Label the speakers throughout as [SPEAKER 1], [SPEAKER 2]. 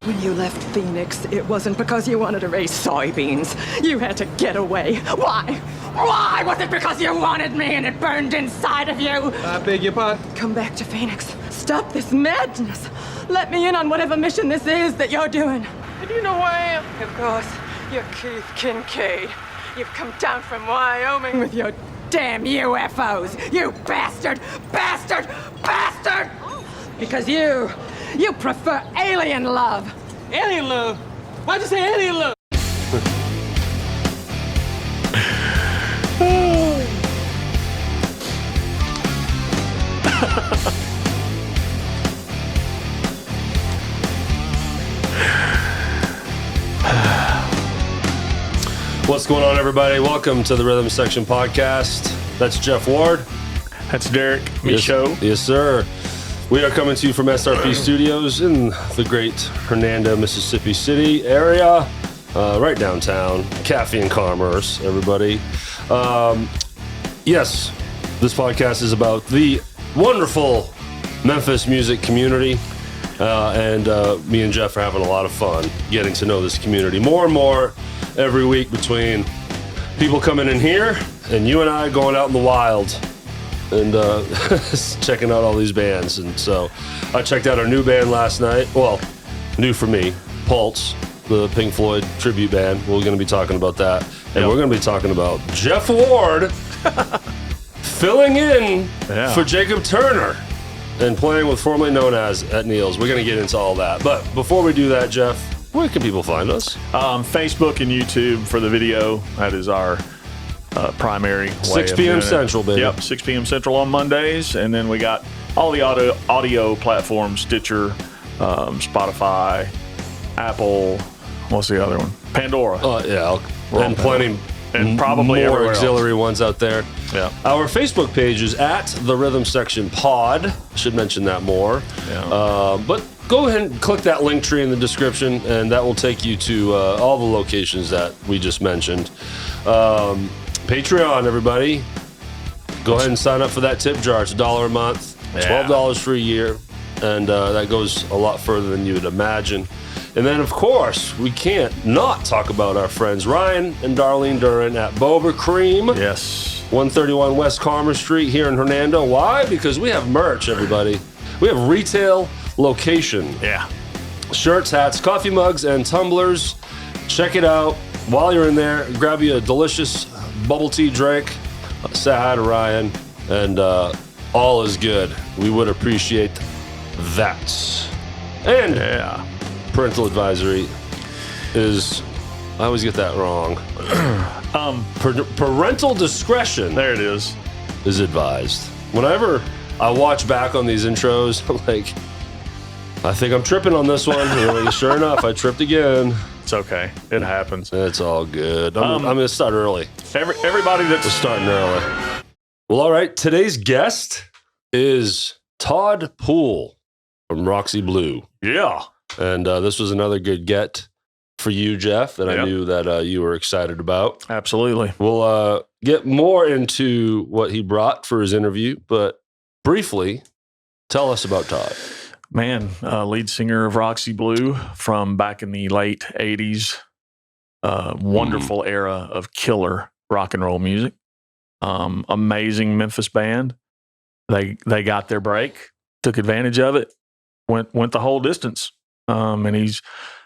[SPEAKER 1] When you left Phoenix, it wasn't because you wanted to raise soybeans. You had to get away. Why? Why? Was it because you wanted me and it burned inside of you?
[SPEAKER 2] I beg your pardon?
[SPEAKER 1] Come back to Phoenix. Stop this madness. Let me in on whatever mission this is that you're doing. And you know who I am? Of course. You're Keith Kincaid. You've come down from Wyoming with your damn UFOs. You bastard! Bastard! Bastard! Because you prefer alien love.
[SPEAKER 2] Alien love? Why'd you say alien love?
[SPEAKER 3] What's going on, everybody? Welcome to the Rhythm Section Podcast. That's Jeff Ward.
[SPEAKER 4] That's Derek Michaud.
[SPEAKER 3] Yes, sir. We are coming to you from SRP Studios in the great Hernando, Mississippi City area, right downtown. Caffeine Commerce, everybody. Yes, this podcast is about the wonderful Memphis music community, and me and Jeff are having a lot of fun getting to know this community more and more every week, between people coming in here and you and I going out in the wild and checking out all these bands. And so I checked out our new band last night. Well, new for me, Pulse, the Pink Floyd tribute band. We're going to be talking about that. And we're going to be talking about Jeff Ward filling in for Jacob Turner and playing with formerly known as at Neil's. We're going to get into all that. But before we do that, Jeff, where can people find us?
[SPEAKER 4] Facebook and YouTube for the video. That is our primary way
[SPEAKER 3] 6 p.m. Central, baby.
[SPEAKER 4] Yep, 6 p.m. Central on Mondays. And then we got all the audio platforms, Stitcher, Spotify, Apple, what's the other one? Pandora.
[SPEAKER 3] And plenty
[SPEAKER 4] and probably
[SPEAKER 3] more
[SPEAKER 4] auxiliary
[SPEAKER 3] ones out there.
[SPEAKER 4] Yeah.
[SPEAKER 3] Our Facebook page is at the Rhythm Section Pod. Should mention that more.
[SPEAKER 4] Yeah.
[SPEAKER 3] But go ahead and click that link tree in the description, and that will take you to all the locations that we just mentioned. Patreon, everybody. Go ahead and sign up for that tip jar. It's $1 a month, $12 for a year, and that goes a lot further than you would imagine. And then, of course, we can't not talk about our friends Ryan and Darlene Duran at Boba Cream.
[SPEAKER 4] Yes.
[SPEAKER 3] 131 West Commerce Street here in Hernando. Why? Because we have merch, everybody. We have retail location.
[SPEAKER 4] Yeah.
[SPEAKER 3] Shirts, hats, coffee mugs, and tumblers. Check it out. While you're in there, grab you a delicious bubble tea drink. Say hi to Ryan, and all is good. We would appreciate that. And parental advisory is, I always get that wrong. Parental discretion.
[SPEAKER 4] There it is
[SPEAKER 3] Advised. Whenever I watch back on these intros, I'm like, I think I'm tripping on this one. Sure enough, I tripped again.
[SPEAKER 4] It's okay. It happens.
[SPEAKER 3] It's all good. I'm going to start early.
[SPEAKER 4] Everybody that's
[SPEAKER 3] We're starting early. Well, all right. Today's guest is Todd Poole from Roxy Blue.
[SPEAKER 4] Yeah.
[SPEAKER 3] And this was another good get for you, Jeff, that I knew that you were excited about.
[SPEAKER 4] Absolutely.
[SPEAKER 3] We'll get more into what he brought for his interview, but briefly, tell us about Todd.
[SPEAKER 4] Man, lead singer of Roxy Blue from back in the late 80s. Wonderful era of killer rock and roll music. Amazing Memphis band. They got their break, took advantage of it, went the whole distance. And he's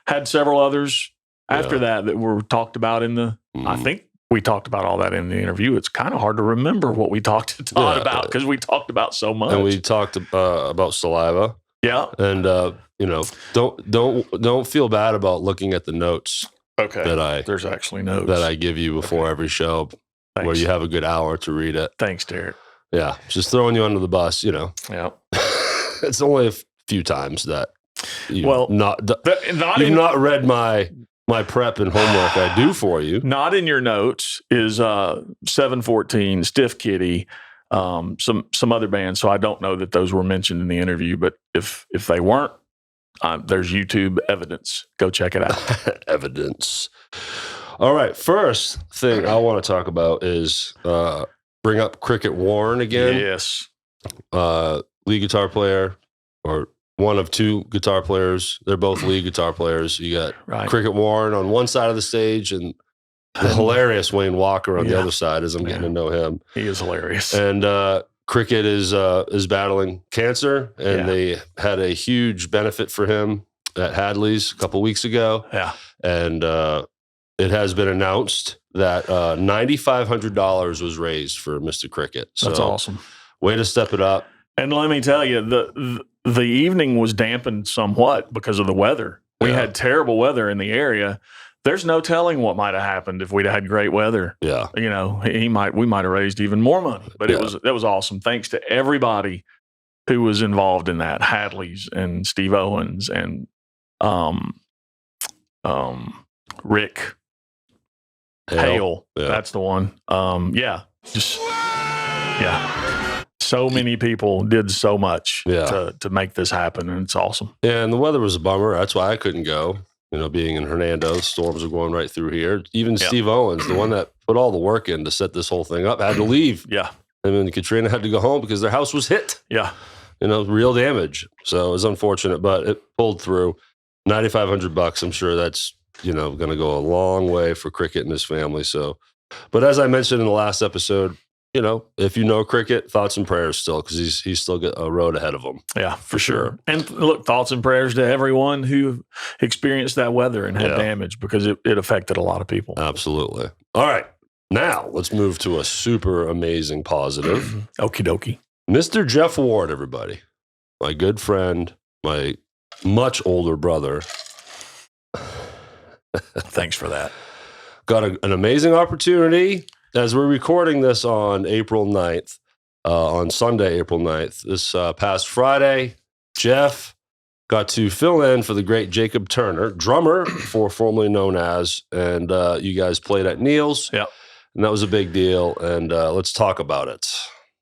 [SPEAKER 4] had several others after that were talked about in the, I think we talked about all that in the interview. It's kind of hard to remember what we talked to Todd about because we talked about so much.
[SPEAKER 3] And we talked about Saliva.
[SPEAKER 4] Yeah.
[SPEAKER 3] And, don't feel bad about looking at the notes.
[SPEAKER 4] Okay. There's actually notes
[SPEAKER 3] that I give you before every show.
[SPEAKER 4] Thanks.
[SPEAKER 3] Where you have a good hour to read it.
[SPEAKER 4] Thanks, Derek.
[SPEAKER 3] Yeah. Just throwing you under the bus,
[SPEAKER 4] Yeah.
[SPEAKER 3] It's only a few times that you've not read my prep and homework I do for you.
[SPEAKER 4] Not in your notes is 714, Stiff Kitty, some other bands. So I don't know that those were mentioned in the interview, but if they weren't, there's YouTube evidence. Go check it out.
[SPEAKER 3] Evidence. All right. First thing I want to talk about is bring up Cricket Warren again.
[SPEAKER 4] Yes.
[SPEAKER 3] Lead guitar player, or one of two guitar players. They're both lead guitar players. You got
[SPEAKER 4] Right.
[SPEAKER 3] Cricket Warren on one side of the stage and the hilarious Wayne Walker on the other side as I'm getting to know him.
[SPEAKER 4] He is hilarious.
[SPEAKER 3] And Cricket is battling cancer, and they had a huge benefit for him at Hadley's a couple weeks ago.
[SPEAKER 4] Yeah.
[SPEAKER 3] And it has been announced that $9,500 was raised for Mr. Cricket. So
[SPEAKER 4] That's awesome.
[SPEAKER 3] Way to step it up.
[SPEAKER 4] And let me tell you, the evening was dampened somewhat because of the weather. We had terrible weather in the area. There's no telling what might have happened if we'd had great weather.
[SPEAKER 3] Yeah.
[SPEAKER 4] You know, we might have raised even more money. But it was awesome. Thanks to everybody who was involved in that. Hadley's and Steve Owens and Rick Hale.
[SPEAKER 3] Yeah.
[SPEAKER 4] That's the one. So many people did so much to make this happen, and it's awesome.
[SPEAKER 3] Yeah, and the weather was a bummer. That's why I couldn't go. You know, being in Hernando, storms are going right through here. Even Steve Owens, the one that put all the work in to set this whole thing up, had to leave.
[SPEAKER 4] Yeah.
[SPEAKER 3] And then Katrina had to go home because their house was hit.
[SPEAKER 4] Yeah.
[SPEAKER 3] You know, real damage. So it was unfortunate, but it pulled through. $9,500. I'm sure that's, you know, going to go a long way for Cricket and his family. So, but as I mentioned in the last episode, you know, if you know Cricket, thoughts and prayers still, because he's still got a road ahead of him.
[SPEAKER 4] Yeah, for sure. And look, thoughts and prayers to everyone who experienced that weather and had damage, because it affected a lot of people.
[SPEAKER 3] Absolutely. All right. Now let's move to a super amazing positive.
[SPEAKER 4] Okie dokie.
[SPEAKER 3] Mr. Jeff Ward, everybody. My good friend, my much older brother.
[SPEAKER 4] Thanks for that.
[SPEAKER 3] Got an amazing opportunity. As we're recording this on April 9th, on Sunday, April 9th, this past Friday, Jeff got to fill in for the great Jacob Turner, drummer for formerly known as, and you guys played at Neil's.
[SPEAKER 4] Yeah.
[SPEAKER 3] And that was a big deal, and let's talk about it.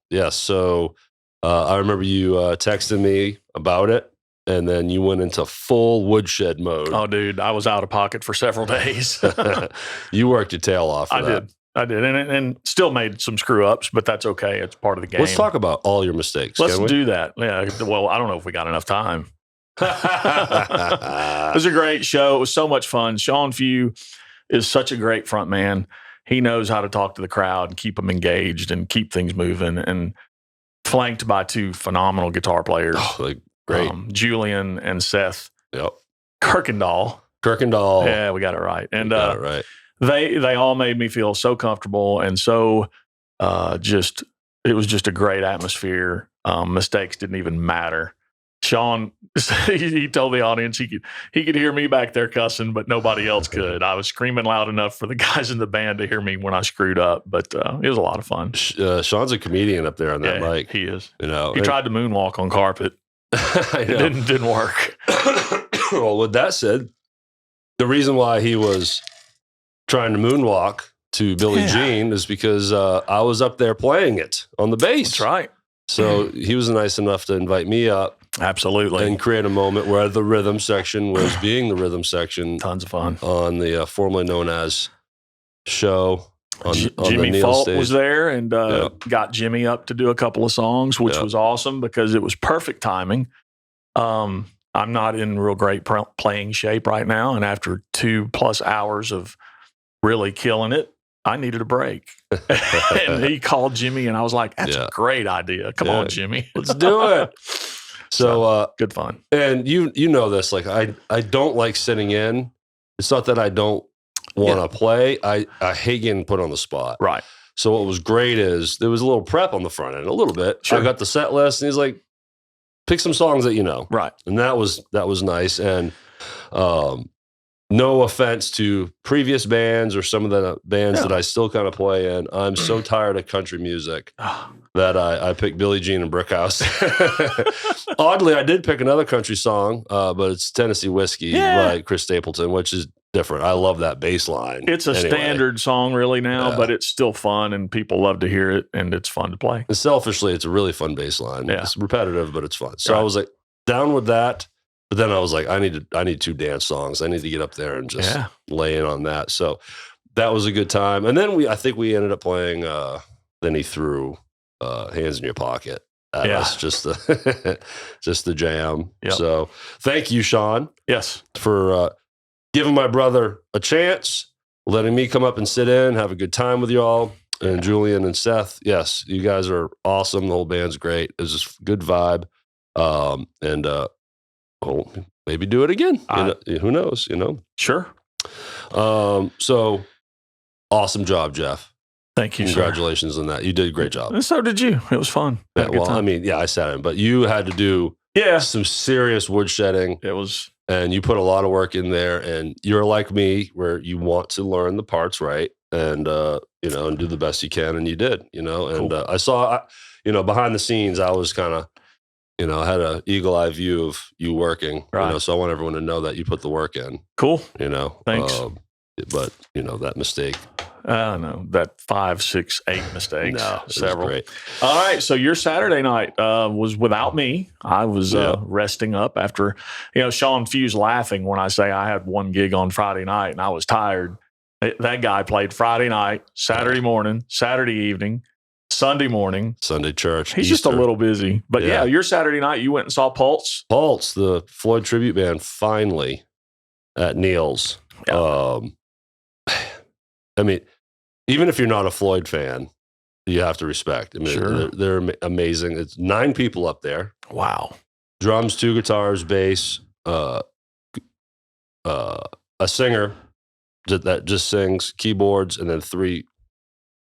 [SPEAKER 3] Yes, so I remember you texting me about it, and then you went into full woodshed mode.
[SPEAKER 4] Oh, dude, I was out of pocket for several days.
[SPEAKER 3] You worked your tail off for that.
[SPEAKER 4] I did, and still made some screw ups, but that's okay. It's part of the game.
[SPEAKER 3] Let's talk about all your mistakes.
[SPEAKER 4] Let's
[SPEAKER 3] can we?
[SPEAKER 4] do that. Yeah. Well, I don't know if we got enough time. It was a great show. It was so much fun. Sean Few is such a great front man. He knows how to talk to the crowd and keep them engaged and keep things moving. And flanked by two phenomenal guitar players,
[SPEAKER 3] great
[SPEAKER 4] Julian and Seth.
[SPEAKER 3] Yep.
[SPEAKER 4] Kirkendall. Yeah, we got it right. And
[SPEAKER 3] got it right.
[SPEAKER 4] They all made me feel so comfortable and so it was just a great atmosphere. Mistakes didn't even matter. Sean, he told the audience he could hear me back there cussing, but nobody else could. I was screaming loud enough for the guys in the band to hear me when I screwed up, but it was a lot of fun.
[SPEAKER 3] Sean's a comedian up there on that mic.
[SPEAKER 4] He is.
[SPEAKER 3] You know,
[SPEAKER 4] he tried to moonwalk on carpet. It didn't work.
[SPEAKER 3] Well, with that said, the reason why he was trying to moonwalk to Billie Jean is because I was up there playing it on the bass.
[SPEAKER 4] That's right.
[SPEAKER 3] So he was nice enough to invite me up.
[SPEAKER 4] Absolutely.
[SPEAKER 3] And create a moment where the rhythm section was being the rhythm section.
[SPEAKER 4] Tons of fun.
[SPEAKER 3] On the formerly known as show. On
[SPEAKER 4] Jimmy
[SPEAKER 3] the
[SPEAKER 4] Fault
[SPEAKER 3] stage.
[SPEAKER 4] was there and got Jimmy up to do a couple of songs, which was awesome because it was perfect timing. I'm not in real great playing shape right now. And after 2+ hours of really killing it, I needed a break. And he called Jimmy and I was like, that's a great idea. Come on, Jimmy.
[SPEAKER 3] Let's do it. So
[SPEAKER 4] good fun.
[SPEAKER 3] And you know this, like I don't like sitting in. It's not that I don't want to play. I hate getting put on the spot.
[SPEAKER 4] Right.
[SPEAKER 3] So what was great is there was a little prep on the front end, a little bit. Sure. I got the set list and he's like, pick some songs that you know.
[SPEAKER 4] Right.
[SPEAKER 3] And that was nice. And no offense to previous bands or some of the bands that I still kind of play in. I'm so tired of country music that I picked Billie Jean and Brickhouse. Oddly, I did pick another country song, but it's Tennessee Whiskey by Chris Stapleton, which is different. I love that bass line.
[SPEAKER 4] It's a standard song really now, but it's still fun and people love to hear it and it's fun to play.
[SPEAKER 3] And selfishly, it's a really fun bass line.
[SPEAKER 4] Yeah.
[SPEAKER 3] It's repetitive, but it's fun. So I was like down with that. But then I was like, I need 2 dance songs. I need to get up there and just lay in on that. So that was a good time. And then I think we ended up playing, then he threw Hands in Your Pocket. at
[SPEAKER 4] Yeah.
[SPEAKER 3] us, just the just the jam.
[SPEAKER 4] Yep.
[SPEAKER 3] So thank you, Sean,
[SPEAKER 4] Yes.
[SPEAKER 3] for giving my brother a chance, letting me come up and sit in, have a good time with y'all. And Julian and Seth, yes, you guys are awesome. The whole band's great. It was just good vibe. Well, maybe do it again. Who knows,
[SPEAKER 4] Sure.
[SPEAKER 3] So awesome job, Jeff.
[SPEAKER 4] Thank you,
[SPEAKER 3] Congratulations on that. You did a great job.
[SPEAKER 4] And so did you. It was fun.
[SPEAKER 3] Yeah, well, I mean, I sat in, but you had to do some serious woodshedding.
[SPEAKER 4] It was.
[SPEAKER 3] And you put a lot of work in there, and you're like me, where you want to learn the parts right, and and do the best you can, and you did, and
[SPEAKER 4] Cool.
[SPEAKER 3] I saw, behind the scenes, I was kind of, I had an eagle eye view of you working,
[SPEAKER 4] Right.
[SPEAKER 3] So I want everyone to know that you put the work in,
[SPEAKER 4] Cool.
[SPEAKER 3] Thanks. But that mistake.
[SPEAKER 4] No, that 5, 6, 8 mistakes.
[SPEAKER 3] No, it was
[SPEAKER 4] several.
[SPEAKER 3] great.
[SPEAKER 4] All right. So your Saturday night was without me. I was resting up after, Sean Fuse laughing when I say I had one gig on Friday night and I was tired. That guy played Friday night, Saturday morning, Saturday evening, Sunday morning.
[SPEAKER 3] Sunday church.
[SPEAKER 4] He's just a little busy. But yeah, your Saturday night, you went and saw Pulse.
[SPEAKER 3] Pulse, the Floyd tribute band, finally at Neil's.
[SPEAKER 4] Yeah.
[SPEAKER 3] I mean, even if you're not a Floyd fan, you have to respect. I mean,
[SPEAKER 4] Sure.
[SPEAKER 3] they're amazing. It's 9 people up there.
[SPEAKER 4] Wow.
[SPEAKER 3] Drums, 2 guitars, bass, a singer that just sings, keyboards, and then 3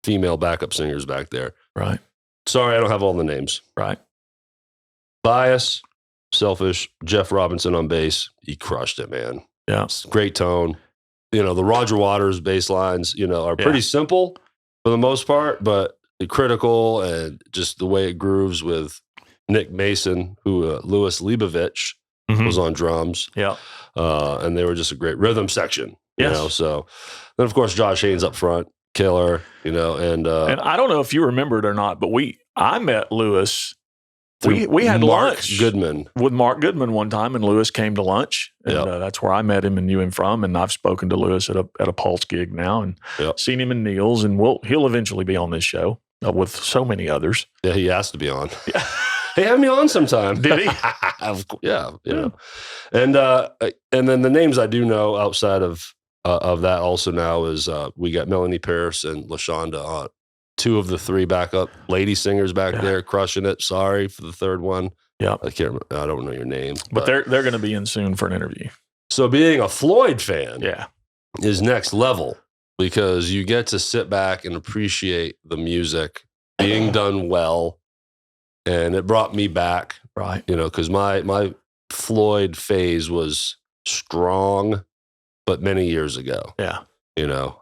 [SPEAKER 3] female backup singers back there.
[SPEAKER 4] Right.
[SPEAKER 3] Sorry, I don't have all the names.
[SPEAKER 4] Right.
[SPEAKER 3] Bias, Selfish, Jeff Robinson on bass. He crushed it, man.
[SPEAKER 4] Yeah.
[SPEAKER 3] Great tone. The Roger Waters bass lines, are pretty simple for the most part, but critical, and just the way it grooves with Nick Mason, who Louis Leibovich was on drums.
[SPEAKER 4] Yeah.
[SPEAKER 3] And they were just a great rhythm section,
[SPEAKER 4] Yes.
[SPEAKER 3] So then, of course, Josh Haynes up front, killer, and
[SPEAKER 4] I don't know if you remember it or not, but I met Louis. We had
[SPEAKER 3] Mark
[SPEAKER 4] lunch
[SPEAKER 3] Goodman
[SPEAKER 4] with Mark Goodman one time, and Louis came to lunch, and that's where I met him and knew him from. And I've spoken to Louis at a Pulse gig now, and seen him in Neil's, and he'll eventually be on this show with so many others.
[SPEAKER 3] Yeah, he asked to be on. Hey, have me on sometime.
[SPEAKER 4] Did he?
[SPEAKER 3] Yeah. And then the names I do know outside of that also now is we got Melanie Pierce and LaShonda, 2 of the 3 backup lady singers back there, crushing it. Sorry for the 3rd one.
[SPEAKER 4] Yeah,
[SPEAKER 3] I can't remember. I don't know your name,
[SPEAKER 4] but they're going to be in soon for an interview.
[SPEAKER 3] So being a Floyd fan,
[SPEAKER 4] is
[SPEAKER 3] next level, because you get to sit back and appreciate the music being done well, and it brought me back,
[SPEAKER 4] right?
[SPEAKER 3] Because my Floyd phase was strong, but many years ago.
[SPEAKER 4] Yeah.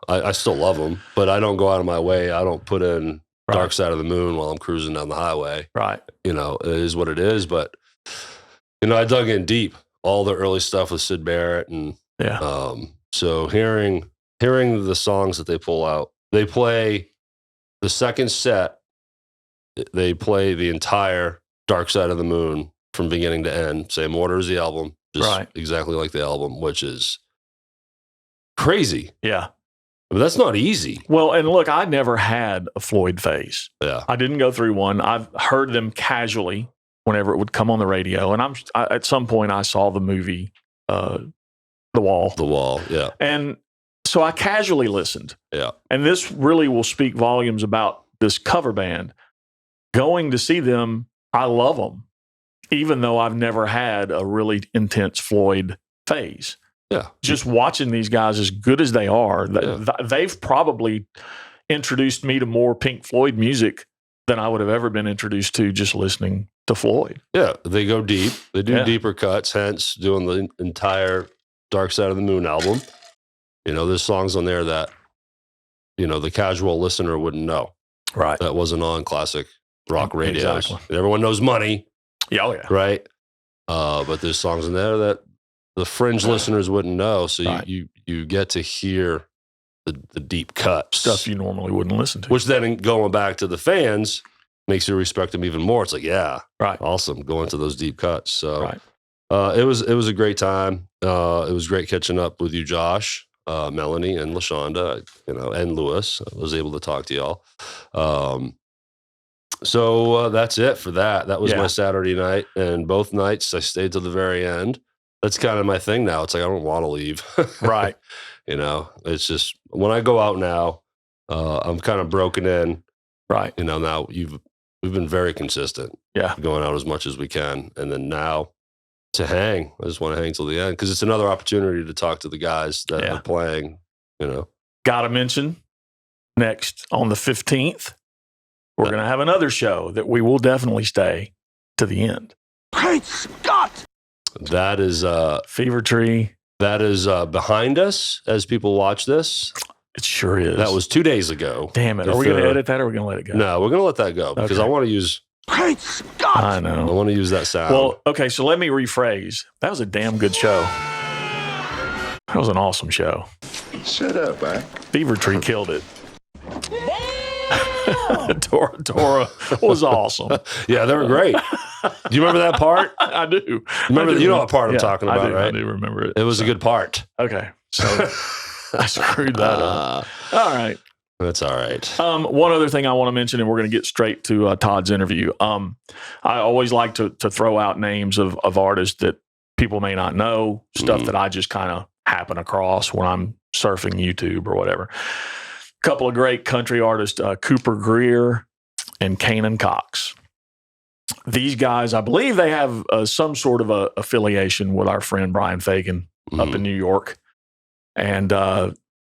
[SPEAKER 3] I still love them, but I don't go out of my way. I don't put in Dark Side of the Moon while I'm cruising down the highway.
[SPEAKER 4] Right.
[SPEAKER 3] It is what it is. But, I dug in deep, all the early stuff with Syd Barrett. And so hearing the songs that they pull out, they play the second set, they play the entire Dark Side of the Moon from beginning to end. Same order as the album, just exactly like the album, which is crazy.
[SPEAKER 4] Yeah.
[SPEAKER 3] But that's not easy.
[SPEAKER 4] Well, and look, I never had a Floyd phase.
[SPEAKER 3] Yeah.
[SPEAKER 4] I didn't go through one. I've heard them casually whenever it would come on the radio. And at some point I saw the movie, The Wall.
[SPEAKER 3] The Wall, yeah.
[SPEAKER 4] And so I casually listened.
[SPEAKER 3] Yeah.
[SPEAKER 4] And this really will speak volumes about this cover band. Going to see them, I love them, even though I've never had a really intense Floyd phase.
[SPEAKER 3] Yeah.
[SPEAKER 4] Just watching these guys, as good as they are, they've probably introduced me to more Pink Floyd music than I would have ever been introduced to just listening to Floyd.
[SPEAKER 3] Yeah, they go deep. They do deeper cuts, hence doing the entire Dark Side of the Moon album. There's songs on there that, the casual listener wouldn't know.
[SPEAKER 4] Right.
[SPEAKER 3] That wasn't on classic rock radios.
[SPEAKER 4] Exactly.
[SPEAKER 3] Everyone knows Money.
[SPEAKER 4] Yeah, oh yeah.
[SPEAKER 3] Right? But there's songs in there that the fringe listeners wouldn't know. So you get to hear the deep cuts.
[SPEAKER 4] Stuff you normally wouldn't listen to.
[SPEAKER 3] Which then, going back to the fans, makes you respect them even more. It's like,
[SPEAKER 4] right,
[SPEAKER 3] awesome, going to those deep cuts. So it was a great time. It was great catching up with you, Josh, Melanie, and LaShonda, and Louis. I was able to talk to y'all. So that's it for that. That was
[SPEAKER 4] Yeah.
[SPEAKER 3] my Saturday night, and both nights I stayed till the very end. That's kind of my thing now. It's like I don't want to leave.
[SPEAKER 4] Right.
[SPEAKER 3] You know, it's just when I go out now, I'm kind of broken in.
[SPEAKER 4] Right.
[SPEAKER 3] You know, now we've been very consistent.
[SPEAKER 4] Yeah.
[SPEAKER 3] Going out as much as we can, and then now to hang. I just want to hang till the end because it's another opportunity to talk to the guys that are playing. You know,
[SPEAKER 4] gotta mention next on the 15th. We're going to have another show that we will definitely stay to the end.
[SPEAKER 2] Great Scott!
[SPEAKER 3] That is
[SPEAKER 4] Fever Tree.
[SPEAKER 3] That is behind us as people watch this.
[SPEAKER 4] It sure is.
[SPEAKER 3] That was 2 days ago.
[SPEAKER 4] Damn it. Are we going to edit that or are we going to let it go?
[SPEAKER 3] No, we're going to let that go because I want to use...
[SPEAKER 2] Great Scott!
[SPEAKER 4] I know.
[SPEAKER 3] I want to use that sound.
[SPEAKER 4] Well, okay, so let me rephrase. That was a damn good show. That was an awesome show.
[SPEAKER 5] Shut up, man.
[SPEAKER 4] Fever Tree killed it. Tora was awesome.
[SPEAKER 3] Yeah, they were great. Do you remember that part?
[SPEAKER 4] I do.
[SPEAKER 3] You know what part I'm talking about, right?
[SPEAKER 4] I do remember it.
[SPEAKER 3] It was a good part.
[SPEAKER 4] Okay, so I screwed that up. All right.
[SPEAKER 3] That's all right.
[SPEAKER 4] One other thing I want to mention, and we're going to get straight to Todd's interview. I always like to throw out names of artists that people may not know, stuff that I just kind of happen across when I'm surfing YouTube or whatever. Couple of great country artists, Cooper Greer and Kanan Cox. These guys, I believe they have some sort of a affiliation with our friend Brian Fagan up in New York. And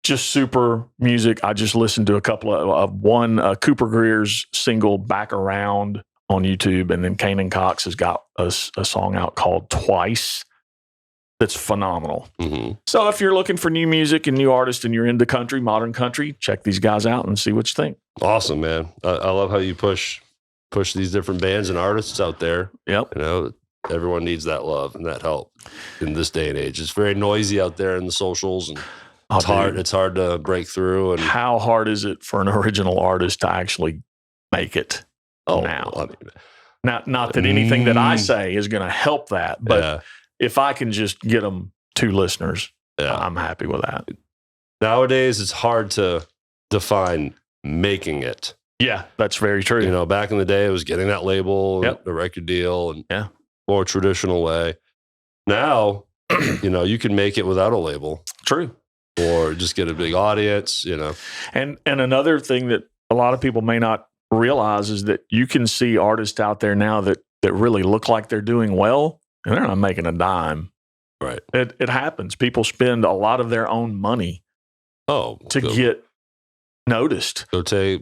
[SPEAKER 4] just super music. I just listened to a couple of one Cooper Greer's single Back Around on YouTube. And then Kanan Cox has got a song out called Twice. That's phenomenal. So if you're looking for new music and new artists and you're into country, modern country, check these guys out and see what you think.
[SPEAKER 3] Awesome, man. I love how you push these different bands and artists out there.
[SPEAKER 4] Yep.
[SPEAKER 3] You know, everyone needs that love and that help in this day and age. It's very noisy out there in the socials, and it's hard. It's hard to break through. And
[SPEAKER 4] how hard is it for an original artist to actually make it now?
[SPEAKER 3] I mean,
[SPEAKER 4] not that anything that I say is going to help that, but if I can just get them 2 listeners, I'm happy with that.
[SPEAKER 3] Nowadays, it's hard to define making it.
[SPEAKER 4] Yeah, that's very true.
[SPEAKER 3] You know, back in the day, it was getting that label, and the record deal, and more traditional way. Now, you know, you can make it without a label.
[SPEAKER 4] True.
[SPEAKER 3] Or just get a big audience, you know.
[SPEAKER 4] And another thing that a lot of people may not realize is that you can see artists out there now that really look like they're doing well, and they're not making a dime.
[SPEAKER 3] Right.
[SPEAKER 4] It happens. People spend a lot of their own money to get noticed.
[SPEAKER 3] Go say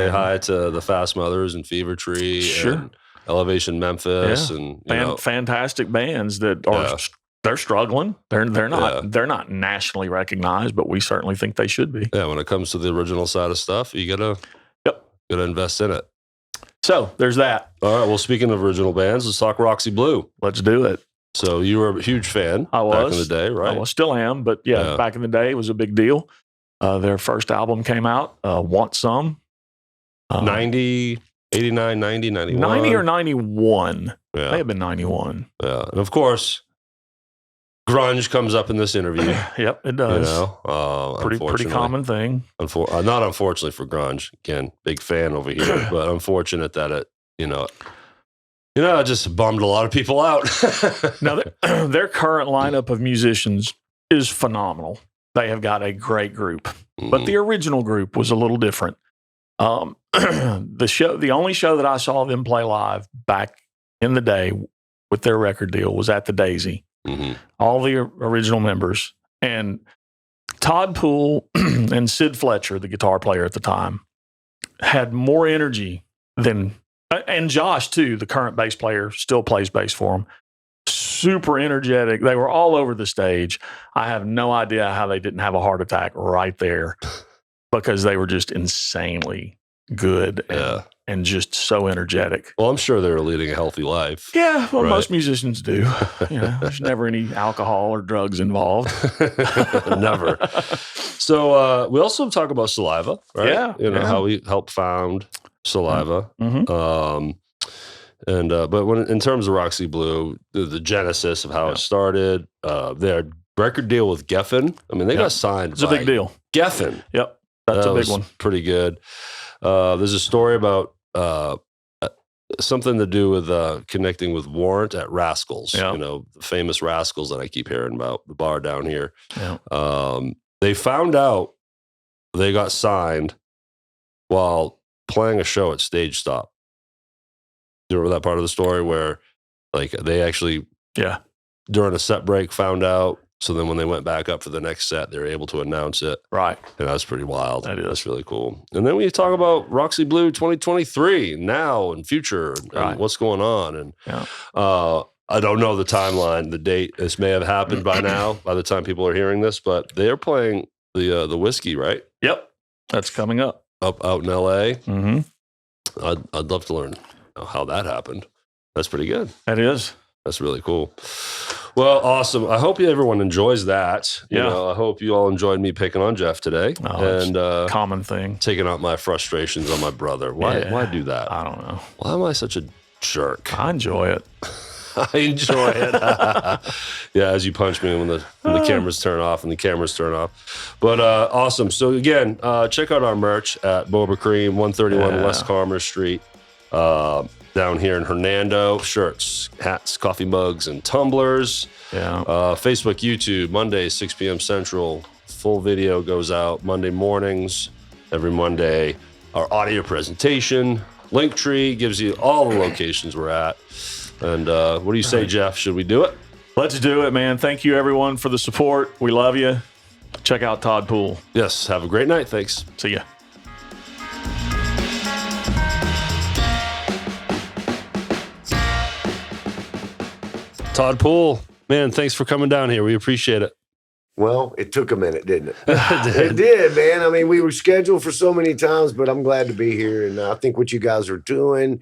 [SPEAKER 3] hi to the Fast Mothers and Fever Tree and Elevation Memphis and
[SPEAKER 4] fantastic bands that are they're struggling. They're not nationally recognized, but we certainly think they should be.
[SPEAKER 3] Yeah, when it comes to the original side of stuff, you gotta invest in it.
[SPEAKER 4] So there's that.
[SPEAKER 3] All right. Well, speaking of original bands, let's talk Roxy Blue.
[SPEAKER 4] Let's do it.
[SPEAKER 3] So you were a huge fan back in the day, right?
[SPEAKER 4] I still am, but back in the day, it was a big deal. Their first album came out, Want Some.
[SPEAKER 3] 90, 89, 90, 91.
[SPEAKER 4] 90 or 91.
[SPEAKER 3] Yeah.
[SPEAKER 4] May have been 91.
[SPEAKER 3] Yeah. And of course, grunge comes up in this interview.
[SPEAKER 4] Yep, it does.
[SPEAKER 3] You know,
[SPEAKER 4] pretty common thing.
[SPEAKER 3] Not unfortunately for grunge. Again, big fan over here, but unfortunate that it just bummed a lot of people out.
[SPEAKER 4] Now, their current lineup of musicians is phenomenal. They have got a great group, but the original group was a little different. The only show that I saw them play live back in the day with their record deal was at the Daisy. All the original members, and Todd Poole and Sid Fletcher, the guitar player at the time, had more energy than, and Josh too, the current bass player, still plays bass for them. Super energetic. They were all over the stage. I have no idea how they didn't have a heart attack right there because they were just insanely good and just so energetic.
[SPEAKER 3] Well, I'm sure they were leading a healthy life.
[SPEAKER 4] Yeah, well, most musicians do. There's never any alcohol or drugs involved.
[SPEAKER 3] Never. So we also talk about Saliva, right?
[SPEAKER 4] Yeah.
[SPEAKER 3] How we helped found Saliva. But in terms of Roxy Blue, the genesis of how it started, their record deal with Geffen. I mean, they got signed.
[SPEAKER 4] It's a big deal.
[SPEAKER 3] Geffen.
[SPEAKER 4] Yep, that's a big one.
[SPEAKER 3] Pretty good. There's a story about something to do with connecting with Warrant at Rascals.
[SPEAKER 4] Yeah.
[SPEAKER 3] You know, the famous Rascals that I keep hearing about, the bar down here.
[SPEAKER 4] Yeah.
[SPEAKER 3] They found out they got signed while playing a show at Stage Stop. Do you remember that part of the story where like they actually during a set break found out? So then when they went back up for the next set, they were able to announce it.
[SPEAKER 4] Right.
[SPEAKER 3] And that's pretty wild.
[SPEAKER 4] That is.
[SPEAKER 3] That's really cool. And then we talk about Roxy Blue 2023, now and future, and what's going on. And I don't know the timeline, the date. This may have happened by now, by the time people are hearing this, but they're playing the whiskey, right?
[SPEAKER 4] Yep. That's coming up.
[SPEAKER 3] Out in LA.
[SPEAKER 4] Mm-hmm.
[SPEAKER 3] I'd love to learn how that happened. That's pretty good.
[SPEAKER 4] That is.
[SPEAKER 3] That's really cool. Well, awesome. I hope everyone enjoys that. You know, I hope you all enjoyed me picking on Jeff today.
[SPEAKER 4] Oh, and common thing.
[SPEAKER 3] Taking out my frustrations on my brother. Why do that?
[SPEAKER 4] I don't know.
[SPEAKER 3] Why am I such a jerk?
[SPEAKER 4] I enjoy it.
[SPEAKER 3] I enjoy it. Yeah, as you punch me when the cameras turn off and the cameras turn off. But awesome. So again, check out our merch at Boba Cream, 131 West Commerce Street. Down here in Hernando, shirts, hats, coffee mugs, and tumblers. Yeah. Facebook, YouTube, Mondays, 6 p.m. Central. Full video goes out Monday mornings, every Monday. Our audio presentation, Linktree gives you all the locations we're at. And what do you say, Jeff? Should we do it?
[SPEAKER 4] Let's do it, man. Thank you, everyone, for the support. We love you. Check out Todd Poole.
[SPEAKER 3] Yes. Have a great night. Thanks.
[SPEAKER 4] See ya.
[SPEAKER 3] Todd Poole, man, thanks for coming down here. We appreciate it.
[SPEAKER 2] Well, it took a minute, didn't it?
[SPEAKER 3] It
[SPEAKER 2] did, man. I mean, we were scheduled for so many times, but I'm glad to be here. And I think what you guys are doing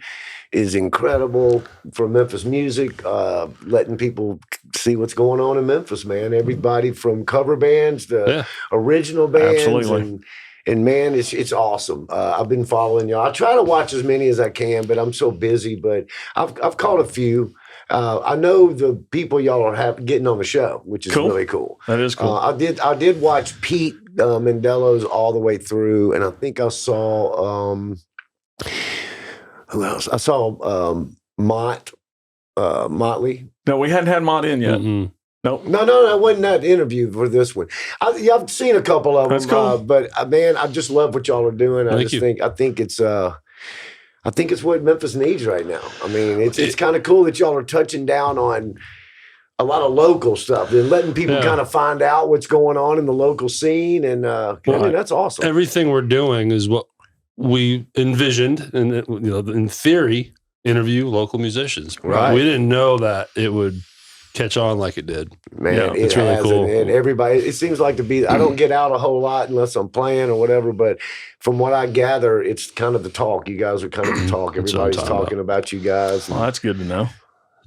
[SPEAKER 2] is incredible for Memphis music, letting people see what's going on in Memphis, man. Everybody from cover bands to original bands.
[SPEAKER 4] Absolutely.
[SPEAKER 2] And man, it's awesome. I've been following y'all. I try to watch as many as I can, but I'm so busy. But I've caught a few. I know the people y'all are getting on the show, which is really cool.
[SPEAKER 4] That is cool.
[SPEAKER 2] I did watch Pete Mendelo's all the way through, and I think I saw who else? I saw Motley.
[SPEAKER 4] No, we hadn't had Mott in yet.
[SPEAKER 2] Mm-hmm. Nope. No, it wasn't that interview for this one. I've seen a couple of them,
[SPEAKER 4] That's cool.
[SPEAKER 2] But man, I just love what y'all are doing. I think it's what Memphis needs right now. I mean, it's kind of cool that y'all are touching down on a lot of local stuff and letting people kind of find out what's going on in the local scene. And I mean, that's awesome.
[SPEAKER 3] Everything we're doing is what we envisioned, and in theory, interview local musicians.
[SPEAKER 2] Right.
[SPEAKER 3] We didn't know that it would catch on like it did.
[SPEAKER 2] Man,
[SPEAKER 3] it's really cool.
[SPEAKER 2] And everybody, it seems like I don't get out a whole lot unless I'm playing or whatever, but from what I gather, it's kind of the talk. You guys are kind of the talk. Everybody's talking about you guys.
[SPEAKER 4] Well, that's good to know.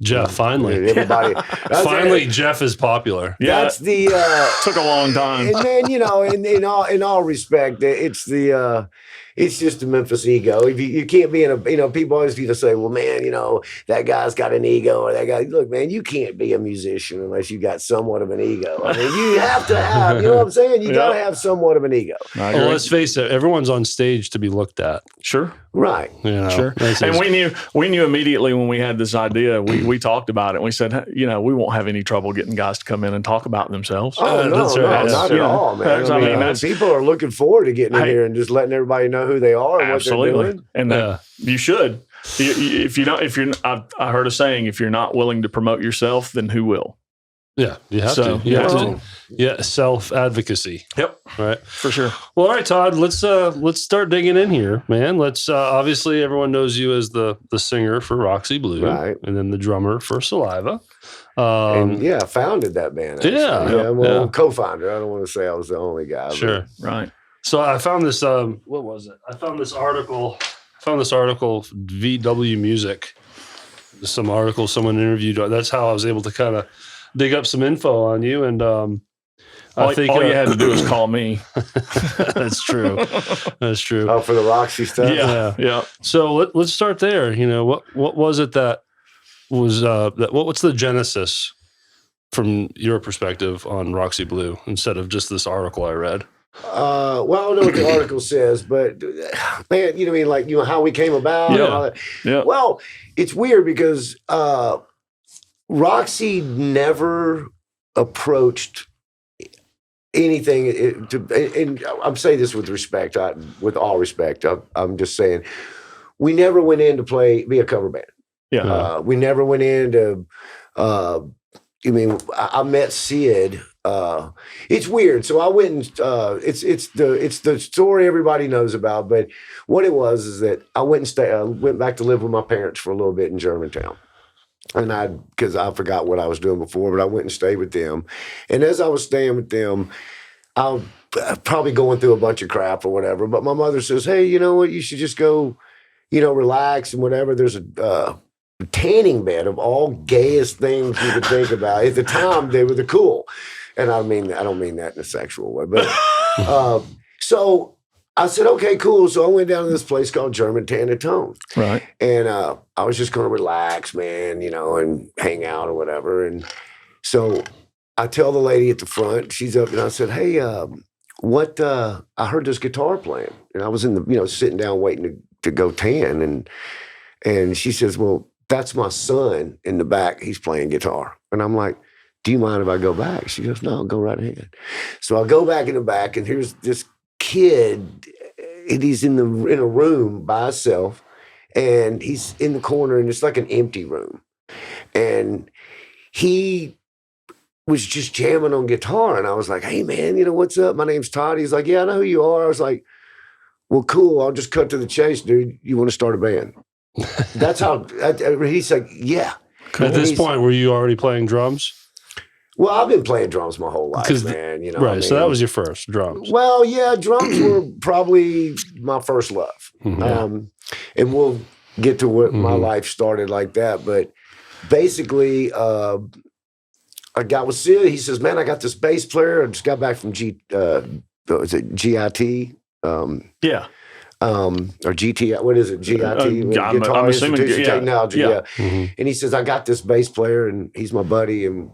[SPEAKER 3] Jeff, finally.
[SPEAKER 2] Everybody.
[SPEAKER 3] Jeff is popular.
[SPEAKER 4] Yeah.
[SPEAKER 2] That's the
[SPEAKER 4] took a long time.
[SPEAKER 2] And then, in all respect, it's just the Memphis ego. If you can't be in a, people always used to say, well, man, that guy's got an ego, or that guy. Look, man, you can't be a musician unless you got somewhat of an ego. I mean, you have to have, you know what I'm saying? You got to have somewhat of an ego.
[SPEAKER 3] Well, let's face it, everyone's on stage to be looked at.
[SPEAKER 4] Sure.
[SPEAKER 2] Right.
[SPEAKER 4] Sure. And we knew immediately when we had this idea, we talked about it. And we said, we won't have any trouble getting guys to come in and talk about themselves.
[SPEAKER 2] Oh, no, not at all, man. I mean, people are looking forward to getting in here and just letting everybody know who they are and what they're doing.
[SPEAKER 4] And you should. I heard a saying, if you're not willing to promote yourself, then who will?
[SPEAKER 3] Yeah, you have to. You have to. Yeah, self-advocacy.
[SPEAKER 4] Yep.
[SPEAKER 3] Right.
[SPEAKER 4] For sure.
[SPEAKER 3] Well, all right, Todd, let's start digging in here, man. Let's obviously everyone knows you as the singer for Roxy Blue, right, and then the drummer for Saliva.
[SPEAKER 2] And founded that band. Actually. Co-founder. I don't want to say I was the only guy.
[SPEAKER 3] Sure.
[SPEAKER 2] But.
[SPEAKER 4] Right.
[SPEAKER 3] So I found this what was it? I found this article VW Music. Some article someone interviewed. That's how I was able to kind of dig up some info on you, and I think
[SPEAKER 4] all you had to do was call me.
[SPEAKER 3] That's true. That's true.
[SPEAKER 2] Oh, for the Roxy stuff.
[SPEAKER 4] Yeah.
[SPEAKER 3] So let's start there. What was it that was what's the genesis from your perspective on Roxy Blue instead of just this article I read?
[SPEAKER 2] Well, I don't know what the article says, but man, you know what I mean? Like, you know, how we came about and all that.
[SPEAKER 4] Yeah.
[SPEAKER 2] Well, it's weird because Roxy never approached anything and I'm saying this with respect, with all respect. I'm just saying, we never went in to be a cover band.
[SPEAKER 4] Yeah.
[SPEAKER 2] We never went in to, I mean, I met Sid. It's weird. So I went and it's the story everybody knows about. But what it was is that I went back to live with my parents for a little bit in Germantown. And because I forgot what I was doing before, but I went and stayed with them. And as I was staying with them, I was probably going through a bunch of crap or whatever. But my mother says, hey, you know what? You should just go, you know, relax and whatever. There's a tanning bed of all gayest things you could think about. At the time, they were the cool. And I don't mean that in a sexual way. But so I said, okay, cool. So I went down to this place called Germantown and Tone.
[SPEAKER 4] Right.
[SPEAKER 2] And I was just going to relax, man, you know, and hang out or whatever. And so I tell the lady at the front, she's up, and I said, hey, I heard this guitar playing. And I was sitting down waiting to go tan. And she says, well, that's my son in the back. He's playing guitar. And I'm like, do you mind if I go back? She goes, no, go right ahead. So I go back in the back, and here's this kid, and he's in a room by himself, and he's in the corner, and it's like an empty room. And he was just jamming on guitar, and I was like, hey, man, you know, what's up? My name's Todd. He's like, yeah, I know who you are. I was like, well, cool. I'll just cut to the chase, dude. You want to start a band? That's how, he's like, yeah.
[SPEAKER 3] At this point, were you already playing drums?
[SPEAKER 2] Well, I've been playing drums my whole life, man. You know,
[SPEAKER 3] right. So that was your first drums.
[SPEAKER 2] Well, yeah, drums were probably my first love. And we'll get to what my life started like that. But basically, I got with Sid. He says, man, I got this bass player. I just got back from GIT?
[SPEAKER 4] Yeah.
[SPEAKER 2] Or GT, what is it? GIT? Guitar
[SPEAKER 4] I'm assuming,
[SPEAKER 2] Institute of Technology, yeah. And he says, I got this bass player, and he's my buddy, and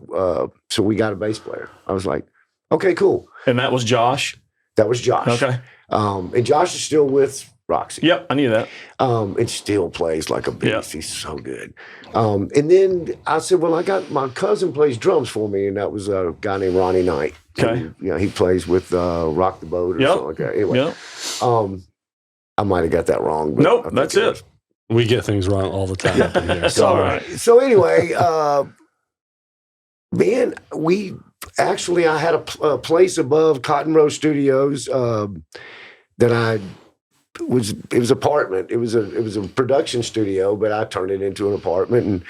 [SPEAKER 2] so we got a bass player. I was like, okay, cool.
[SPEAKER 4] And that was Josh?
[SPEAKER 2] That was Josh.
[SPEAKER 4] Okay.
[SPEAKER 2] And Josh is still with Roxy.
[SPEAKER 4] Yep, I knew that.
[SPEAKER 2] And still plays like a beast.
[SPEAKER 4] Yep.
[SPEAKER 2] He's so good. And then I said, well, I got my cousin plays drums for me, and that was a guy named Ronnie Knight.
[SPEAKER 4] Okay.
[SPEAKER 2] And, you know, he plays with Rock the Boat or something like that. Anyway.
[SPEAKER 4] Yep.
[SPEAKER 2] I might have got that wrong. But
[SPEAKER 4] nope, that's it.
[SPEAKER 3] We get things wrong all the time up in here.
[SPEAKER 4] It's all right.
[SPEAKER 2] So anyway, man, I had a place above Cotton Row Studios that it was apartment. It was a production studio, but I turned it into an apartment, and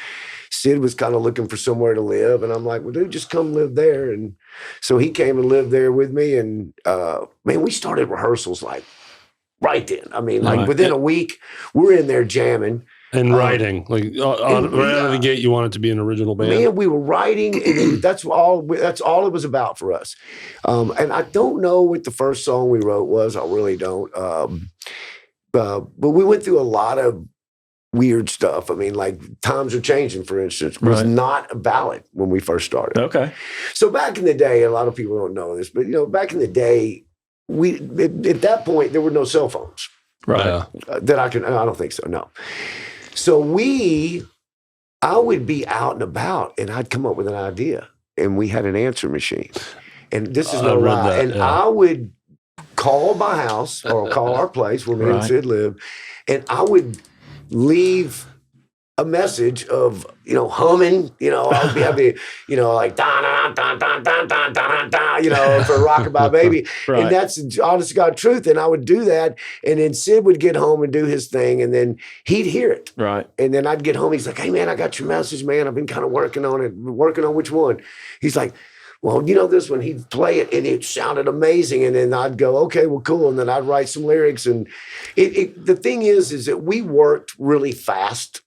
[SPEAKER 2] Sid was kind of looking for somewhere to live. And I'm like, well, dude, just come live there. And so he came and lived there with me. And man, we started rehearsals like right then. I mean, like within a week, we're in there jamming.
[SPEAKER 3] And writing. Like right out of the gate, you wanted to be an original band? Man,
[SPEAKER 2] we were writing, and that's all it was about for us. And I don't know what the first song we wrote was. I really don't. But we went through a lot of weird stuff. I mean, like Times Are Changing, for instance, was not a ballad when we first started.
[SPEAKER 4] Okay.
[SPEAKER 2] So back in the day, a lot of people don't know this, but you know, back in the day, at that point, there were no cell phones.
[SPEAKER 4] Right.
[SPEAKER 2] I don't think so, no. So I would be out and about, and I'd come up with an idea, and we had an answer machine. And this is no lie. And I would call my house or call our place where me and Sid lived, and I would leave a message of, you know, humming, you know, I'd be happy, you know, like, da da da da da da da da, you know, for Rockabye Baby. And that's honest to God truth. And I would do that. And then Sid would get home and do his thing, and then he'd hear it.
[SPEAKER 4] Right.
[SPEAKER 2] And then I'd get home. He's like, hey, man, I got your message, man. I've been kind of working on it. Working on which one? He's like, well, you know this one. He'd play it, and it sounded amazing. And then I'd go, okay, well, cool. And then I'd write some lyrics. And the thing is that we worked really fast.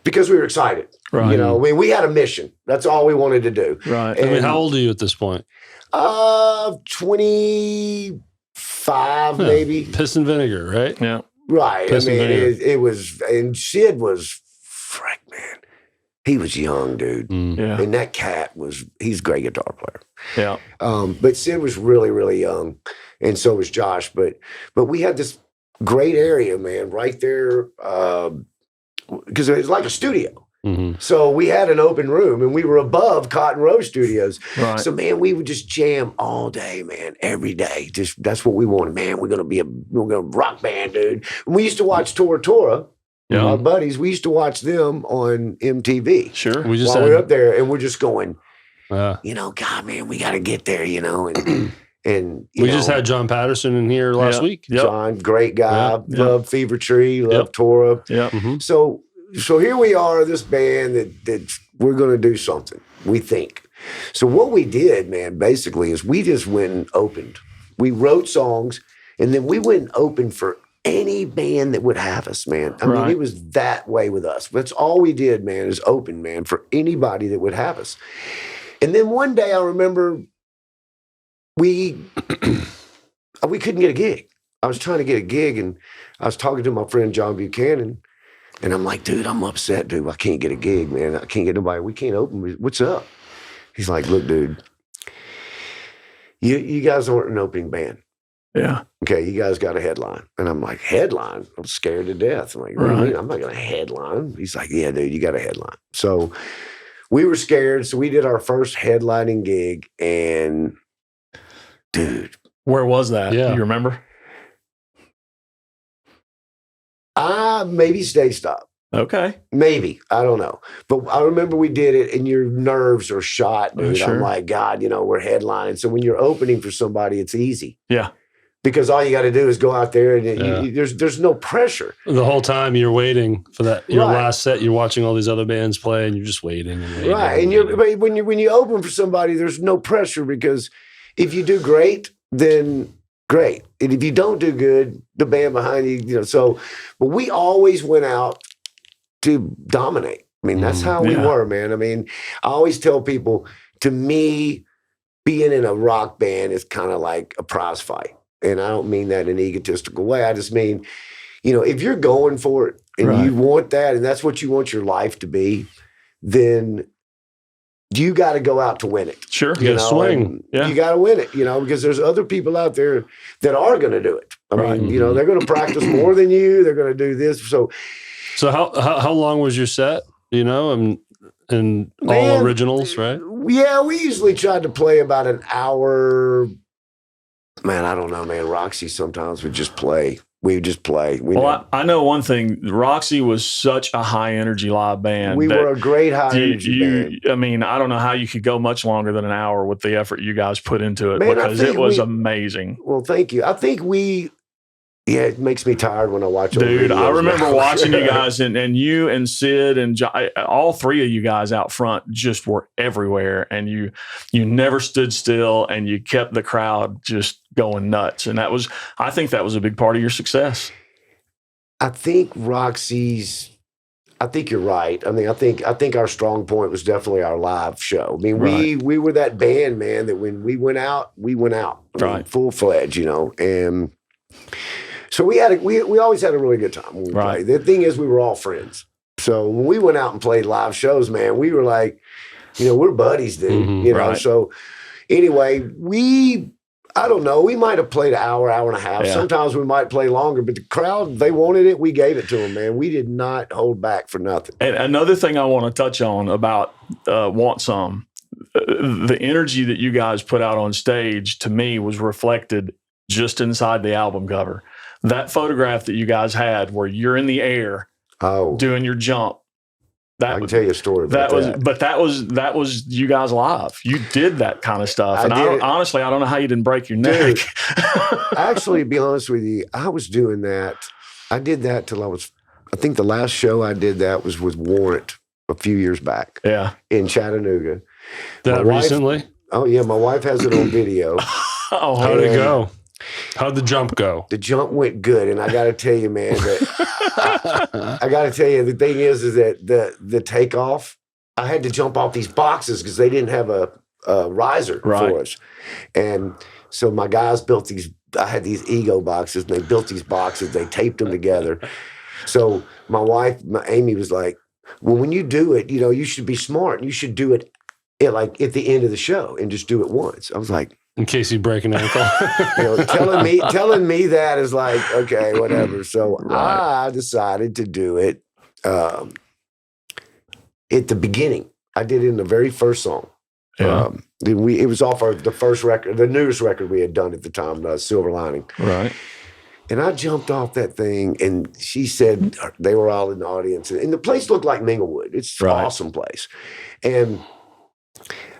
[SPEAKER 2] Because we were excited, you know. I mean, we had a mission. That's all we wanted to do.
[SPEAKER 4] Right.
[SPEAKER 2] And,
[SPEAKER 3] I mean, how old are you at this point?
[SPEAKER 2] 25, maybe.
[SPEAKER 3] Piss and vinegar, right?
[SPEAKER 4] Yeah.
[SPEAKER 2] Right.
[SPEAKER 3] Piss
[SPEAKER 2] I mean,
[SPEAKER 3] and vinegar.
[SPEAKER 2] it was, and Sid was, frick, man. he was young, dude.
[SPEAKER 4] Yeah.
[SPEAKER 2] And that cat he's a great guitar player.
[SPEAKER 4] Yeah.
[SPEAKER 2] But Sid was really, really young. And so was Josh. But we had this great area, man, right there. Because it was like a studio. So we had an open room and we were above Cotton Row Studios.
[SPEAKER 4] Right.
[SPEAKER 2] So, man, we would just jam all day, man, every day. Just that's what we wanted, man. We're going to rock band, dude. And we used to watch Tora.
[SPEAKER 4] Yeah.
[SPEAKER 2] Our buddies, we used to watch them on MTV.
[SPEAKER 4] Sure.
[SPEAKER 3] We just
[SPEAKER 2] while we're up there and we're just going,
[SPEAKER 3] Yeah.
[SPEAKER 2] you know, God, man, we got to get there, you know. And
[SPEAKER 3] We just had John Patterson in here last week.
[SPEAKER 4] Yep.
[SPEAKER 2] John, great guy.
[SPEAKER 3] Yep.
[SPEAKER 2] Love Fever Tree, love Tora.
[SPEAKER 4] Yeah.
[SPEAKER 2] So here we are, this band that we're going to do something, we think. So what we did, man, basically is we just went and opened. We wrote songs, and then we went and opened for any band that would have us, man. I mean, it was that way with us. That's all we did, man, is open, man, for anybody that would have us. And then one day I remember we couldn't get a gig. I was trying to get a gig, and I was talking to my friend John Buchanan, and I'm like, dude, I'm upset, dude. I can't get a gig, man. I can't get nobody. We can't open. What's up? He's like, look, dude, you guys aren't an opening band.
[SPEAKER 4] Yeah.
[SPEAKER 2] Okay, you guys got a headline. And I'm like, headline? I'm scared to death. I'm like, what do you mean? I'm not going to headline. He's like, yeah, dude, you got a headline. So we were scared. So we did our first headlining gig, and dude.
[SPEAKER 4] Where was that?
[SPEAKER 3] Yeah.
[SPEAKER 4] Do you remember?
[SPEAKER 2] Maybe Stage Stop.
[SPEAKER 4] Okay.
[SPEAKER 2] Maybe. I don't know. But I remember we did it, and your nerves are shot, dude.
[SPEAKER 4] Sure.
[SPEAKER 2] I'm like, God, you know, we're headlining. So when you're opening for somebody, it's easy.
[SPEAKER 4] Yeah.
[SPEAKER 2] Because all you got to do is go out there, and there's no pressure.
[SPEAKER 3] The whole time you're waiting for that your
[SPEAKER 2] Right.
[SPEAKER 3] last set, you're watching all these other bands play, and you're just waiting and waiting.
[SPEAKER 2] Right. And but when you open for somebody, there's no pressure, because if you do great, then great. And if you don't do good, the band behind you, you know. So, but we always went out to dominate. I mean, that's how we were, man. I mean, I always tell people, to me, being in a rock band is kind of like a prize fight. And I don't mean that in an egotistical way. I just mean, you know, if you're going for it and you want that, and that's what you want your life to be, then you got to go out to win it.
[SPEAKER 4] Sure.
[SPEAKER 3] You got to swing.
[SPEAKER 4] Yeah.
[SPEAKER 2] You got to win it, you know, because there's other people out there that are going to do it. I mean, you know, they're going to practice more than you. They're going to do this. So
[SPEAKER 3] how long was your set? You know, and all originals, right?
[SPEAKER 2] Yeah, we usually tried to play about an hour. Man, I don't know, man. Roxy sometimes would just play. We would just play.
[SPEAKER 4] I know one thing. Roxy was such a high energy live band.
[SPEAKER 2] We were a great high energy band.
[SPEAKER 4] I mean, I don't know how you could go much longer than an hour with the effort you guys put into it,
[SPEAKER 2] Man,
[SPEAKER 4] because it was amazing.
[SPEAKER 2] Well, thank you. I think it makes me tired when I watch old
[SPEAKER 4] Dude, I
[SPEAKER 2] videos
[SPEAKER 4] remember
[SPEAKER 2] now.
[SPEAKER 4] watching you guys, and you and Sid and all three of you guys out front just were everywhere, and you never stood still, and you kept the crowd just going nuts. And I think that was a big part of your success.
[SPEAKER 2] I think I think you're right. I mean, I think our strong point was definitely our live show. I mean, we were that band, man, that when we went out. I mean, full-fledged, you know. And so we always had a really good time when we played. The thing is, we were all friends. So when we went out and played live shows, man, we were like, you know, we're buddies, dude. You know, so anyway, I don't know. We might have played an hour and a half.
[SPEAKER 4] Yeah.
[SPEAKER 2] Sometimes we might play longer, but the crowd, they wanted it. We gave it to them, man. We did not hold back for nothing.
[SPEAKER 4] And another thing I want to touch on about Want Some, the energy that you guys put out on stage, to me, was reflected just inside the album cover. That photograph that you guys had where you're in the air doing your jump.
[SPEAKER 2] I can tell you a story about that.
[SPEAKER 4] But that was you guys live. You did that kind of stuff. Honestly, I don't know how you didn't break your neck.
[SPEAKER 2] Actually, to be honest with you, I was doing that. I did that till I think the last show I did that was with Warrant a few years back.
[SPEAKER 4] Yeah.
[SPEAKER 2] In Chattanooga.
[SPEAKER 3] Recently?
[SPEAKER 2] Oh, yeah. My wife has it on video.
[SPEAKER 3] How'd it go? How'd the jump go?
[SPEAKER 2] The jump went good, and I got to tell you, man, that I got to tell you, the thing is that the takeoff, I had to jump off these boxes because they didn't have a riser for us, and so my guys built these. I had these ego boxes, and they built these boxes. They taped them together. So my wife, Amy, was like, Well, when you do it, you know, you should be smart. You should do it at the end of the show and just do it once. I was like,
[SPEAKER 3] in case you break an ankle.
[SPEAKER 2] you know, telling me that is like, okay, whatever. So I decided to do it at the beginning. I did it in the very first song.
[SPEAKER 4] Yeah.
[SPEAKER 2] It was off the first record, the newest record we had done at the time, Silver Lining.
[SPEAKER 4] Right.
[SPEAKER 2] And I jumped off that thing, and she said they were all in the audience, and the place looked like Minglewood. It's an awesome place. And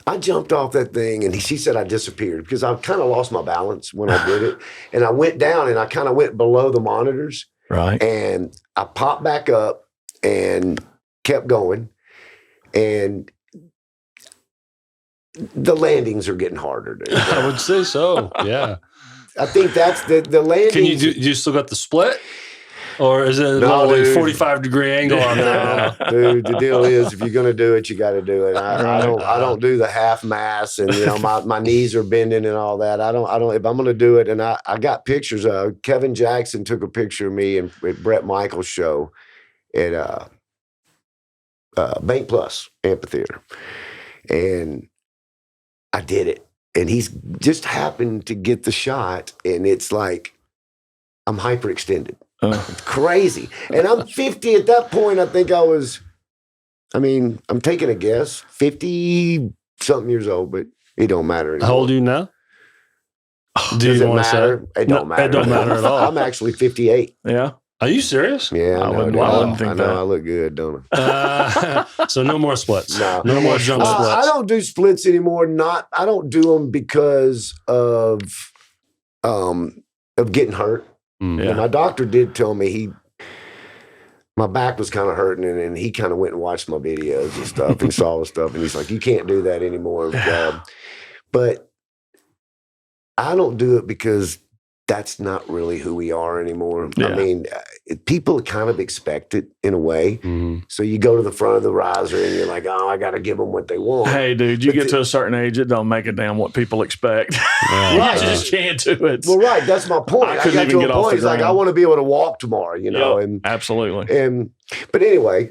[SPEAKER 2] I jumped off that thing, and she said I disappeared because I kind of lost my balance when I did it. And I went down, and I kind of went below the monitors.
[SPEAKER 4] Right.
[SPEAKER 2] And I popped back up and kept going. And the landings are getting harder, dude.
[SPEAKER 3] I would say so. Yeah.
[SPEAKER 2] I think that's the landings.
[SPEAKER 3] Can you do you still got the split? Or is it a
[SPEAKER 2] No,
[SPEAKER 3] little
[SPEAKER 2] dude.
[SPEAKER 3] 45-degree angle on that?
[SPEAKER 2] Dude, the deal is if you're gonna do it, you got to do it. I don't do the half mass, and you know my knees are bending and all that. I don't. If I'm gonna do it, and I got pictures of Kevin Jackson took a picture of me and at Bret Michaels' show at Bank Plus Amphitheater, and I did it, and he's just happened to get the shot, and it's like I'm hyperextended. It's crazy. And I'm 50 at that point. I think I'm taking a guess, 50-something years old, but it don't matter anymore.
[SPEAKER 3] How old are you now?
[SPEAKER 2] Does it matter? It don't matter.
[SPEAKER 3] It don't matter at all.
[SPEAKER 2] I'm actually 58.
[SPEAKER 4] Yeah.
[SPEAKER 3] Are you serious?
[SPEAKER 2] Yeah,
[SPEAKER 4] I wouldn't think
[SPEAKER 2] I know
[SPEAKER 4] that.
[SPEAKER 2] I look good, don't I?
[SPEAKER 3] So no more splits.
[SPEAKER 2] No.
[SPEAKER 3] No more jump splits.
[SPEAKER 2] I don't do splits anymore. I don't do them because of getting hurt.
[SPEAKER 3] Mm.
[SPEAKER 2] And my doctor did tell me my back was kind of hurting, and he kind of went and watched my videos and stuff and saw the stuff, and he's like, you can't do that anymore. But I don't do it because that's not really who we are anymore.
[SPEAKER 4] Yeah.
[SPEAKER 2] I mean, people kind of expect it in a way.
[SPEAKER 3] Mm-hmm.
[SPEAKER 2] So you go to the front of the riser and you're like, oh, I got to give them what they want.
[SPEAKER 4] Hey, dude, you get to a certain age, it don't make a damn what people expect.
[SPEAKER 3] Right.
[SPEAKER 4] You just can't do it.
[SPEAKER 2] Well, right. That's my point.
[SPEAKER 4] I
[SPEAKER 2] I
[SPEAKER 4] couldn't
[SPEAKER 2] got
[SPEAKER 4] even
[SPEAKER 2] to
[SPEAKER 4] get
[SPEAKER 2] a
[SPEAKER 4] off
[SPEAKER 2] point.
[SPEAKER 4] the
[SPEAKER 2] It's like, I
[SPEAKER 4] ground.
[SPEAKER 2] want to be able to walk tomorrow, you know?
[SPEAKER 4] Yep, absolutely.
[SPEAKER 2] But anyway,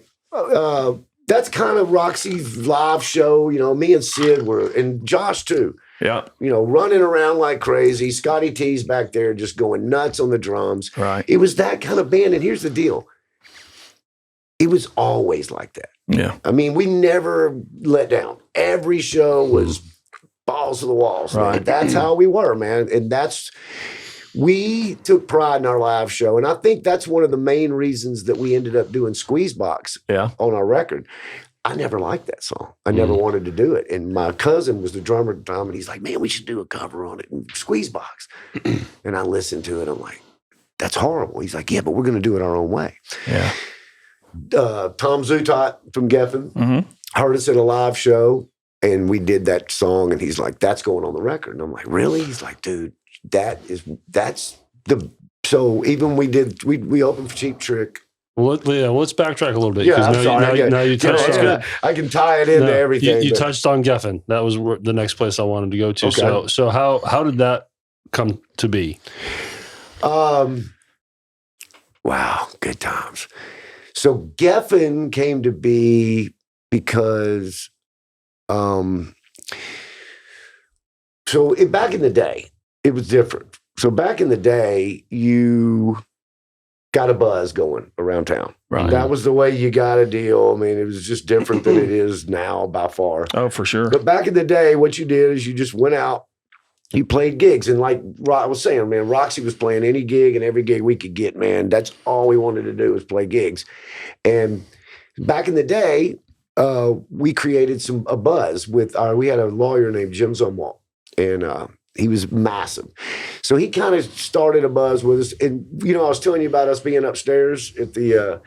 [SPEAKER 2] that's kind of Roxy's live show. You know, me and Sid and Josh too.
[SPEAKER 4] Yeah.
[SPEAKER 2] You know, running around like crazy. Scotty T's back there just going nuts on the drums.
[SPEAKER 4] Right.
[SPEAKER 2] It was that kind of band. And here's the deal. It was always like that.
[SPEAKER 4] Yeah.
[SPEAKER 2] I mean, we never let down. Every show was balls to the walls.
[SPEAKER 4] Right.
[SPEAKER 2] Man. That's how we were, man. And we took pride in our live show. And I think that's one of the main reasons that we ended up doing Squeezebox on our record. I never liked that song. I never wanted to do it. And my cousin was the drummer at the time, and he's like, man, we should do a cover on it, and Squeezebox. And I listened to it. I'm like, that's horrible. He's like, yeah, but we're going to do it our own way.
[SPEAKER 4] Yeah.
[SPEAKER 2] Tom Zutot from Geffen heard us at a live show, and we did that song, and he's like, that's going on the record. And I'm like, really? He's like, dude, so even we opened for Cheap Trick.
[SPEAKER 3] Let's backtrack a little bit.
[SPEAKER 2] Yeah, I'm sorry.
[SPEAKER 3] Now you touched on
[SPEAKER 2] I can tie it into everything.
[SPEAKER 3] You touched on Geffen. That was the next place I wanted to go to.
[SPEAKER 2] Okay.
[SPEAKER 3] So how did that come to be?
[SPEAKER 2] Wow, good times. So Geffen came to be because back in the day, it was different. So back in the day, you got a buzz going around town.
[SPEAKER 4] Right.
[SPEAKER 2] That was the way you got a deal. I mean, it was just different than it is now by far.
[SPEAKER 4] Oh, for sure.
[SPEAKER 2] But back in the day, what you did is you just went out, you played gigs. And like I was saying, man, Roxy was playing any gig and every gig we could get, man. That's all we wanted to do was play gigs. And back in the day, we created a buzz with we had a lawyer named Jim Zumwalt. And he was massive. So he kind of started a buzz with us. And, you know, I was telling you about us being upstairs at the,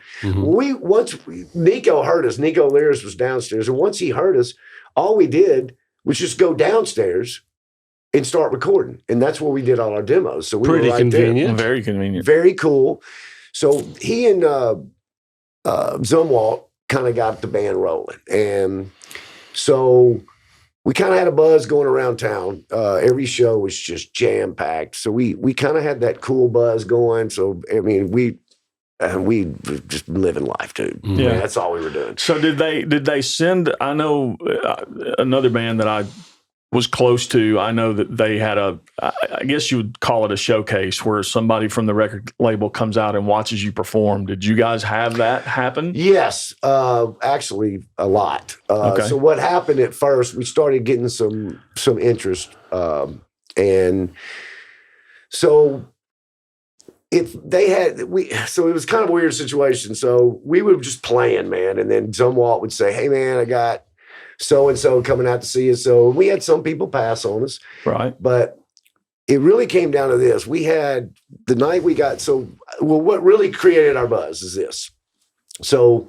[SPEAKER 2] Nico heard us. Nico Lyris was downstairs. And once he heard us, all we did was just go downstairs and start recording. And that's where we did all our demos. So we
[SPEAKER 3] Pretty
[SPEAKER 2] were right
[SPEAKER 3] convenient.
[SPEAKER 4] Very convenient.
[SPEAKER 2] Very cool. So he and Zumwalt kind of got the band rolling. And so we kind of had a buzz going around town. Every show was just jam-packed. So we kind of had that cool buzz going. So, I mean, and we were just living life, dude.
[SPEAKER 3] Mhm.
[SPEAKER 2] Yeah,
[SPEAKER 4] Yeah.
[SPEAKER 2] that's all we were doing.
[SPEAKER 4] So did they send? I know another band that I was close to. I know that they had I guess you would call it a showcase where somebody from the record label comes out and watches you perform. Did you guys have that happen?
[SPEAKER 2] Yes, actually, a lot.
[SPEAKER 4] Okay.
[SPEAKER 2] So what happened at first? We started getting some interest, and so if they had so it was kind of a weird situation. So we were just playing, man, and then Zumwalt would say, "Hey, man, I got so and so coming out to see us." So we had some people pass on us,
[SPEAKER 4] Right.
[SPEAKER 2] but it really came down to this. We had the night we got what really created our buzz is this. So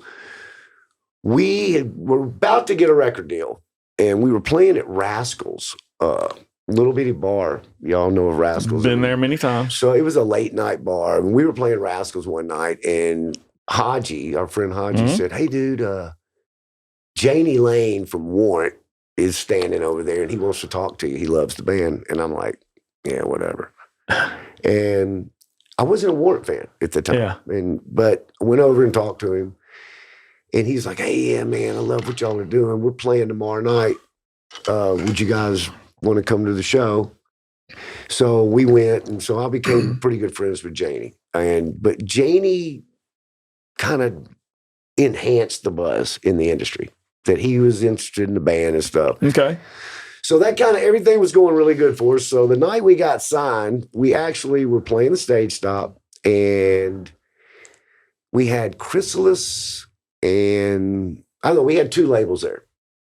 [SPEAKER 2] we were about to get a record deal, and we were playing at Rascals, little bitty bar. Y'all know of Rascals.
[SPEAKER 4] Been there many times.
[SPEAKER 2] So it was a late night bar, and we were playing Rascals one night, and Haji, our friend Haji, said, "Hey, dude, Janie Lane from Warrant is standing over there, and he wants to talk to you. He loves the band." And I'm like, "Yeah, whatever." And I wasn't a Warrant fan at the time,
[SPEAKER 4] Yeah.
[SPEAKER 2] but I went over and talked to him, and he's like, "Hey, yeah, man, I love what y'all are doing. We're playing tomorrow night. Would you guys want to come to the show?" So we went, and so I became pretty good friends with Janie. But Janie kind of enhanced the buzz in the industry, that he was interested in the band and stuff.
[SPEAKER 4] Okay.
[SPEAKER 2] So that kind of everything was going really good for us. So the night we got signed, we actually were playing the stage stop, and we had Chrysalis, and I don't know, we had 2 labels there.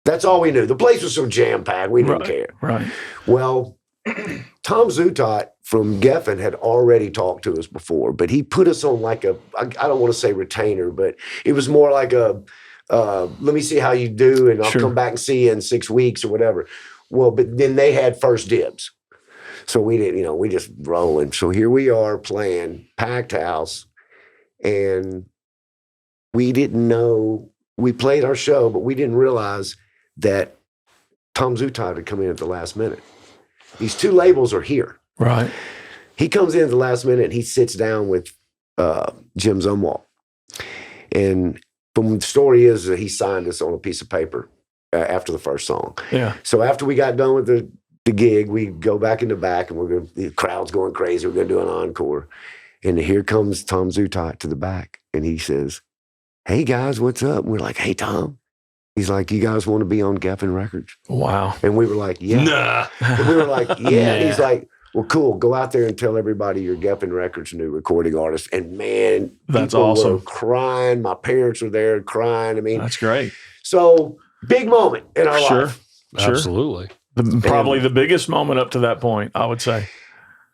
[SPEAKER 2] That's all we knew. The place was so jam-packed, we didn't care.
[SPEAKER 4] Right.
[SPEAKER 2] Well, Tom Zutot from Geffen had already talked to us before, but he put us on like I don't want to say retainer, but it was more like let me see how you do, and I'll come back and see you in 6 weeks or whatever. Well, but then they had first dibs. So we didn't, we just rolling. So here we are playing, packed house, and we didn't know, we played our show, but we didn't realize that Tom Zutot had come in at the last minute. These 2 labels are here.
[SPEAKER 4] Right.
[SPEAKER 2] He comes in at the last minute, and he sits down with Jim Zumwalt. And the story is that he signed us on a piece of paper after the first song.
[SPEAKER 4] Yeah.
[SPEAKER 2] So after we got done with the gig, we go back in the back, and the crowd's going crazy. We're going to do an encore. And here comes Tom Zutot to the back, and he says, "Hey, guys, what's up?" And we're like, "Hey, Tom." He's like, "You guys want to be on Geffen Records?"
[SPEAKER 4] Wow.
[SPEAKER 2] And we were like, "Yeah."
[SPEAKER 3] Nah.
[SPEAKER 2] And we were like, "Yeah." And he's like, "Well, cool. Go out there and tell everybody you're Geffen Records' new recording artist." And man,
[SPEAKER 4] That's
[SPEAKER 2] people
[SPEAKER 4] awesome.
[SPEAKER 2] were crying. My parents were there crying. I mean,
[SPEAKER 4] That's great.
[SPEAKER 2] so big moment in our life.
[SPEAKER 4] Sure.
[SPEAKER 3] Absolutely.
[SPEAKER 4] Probably the biggest moment up to that point, I would say.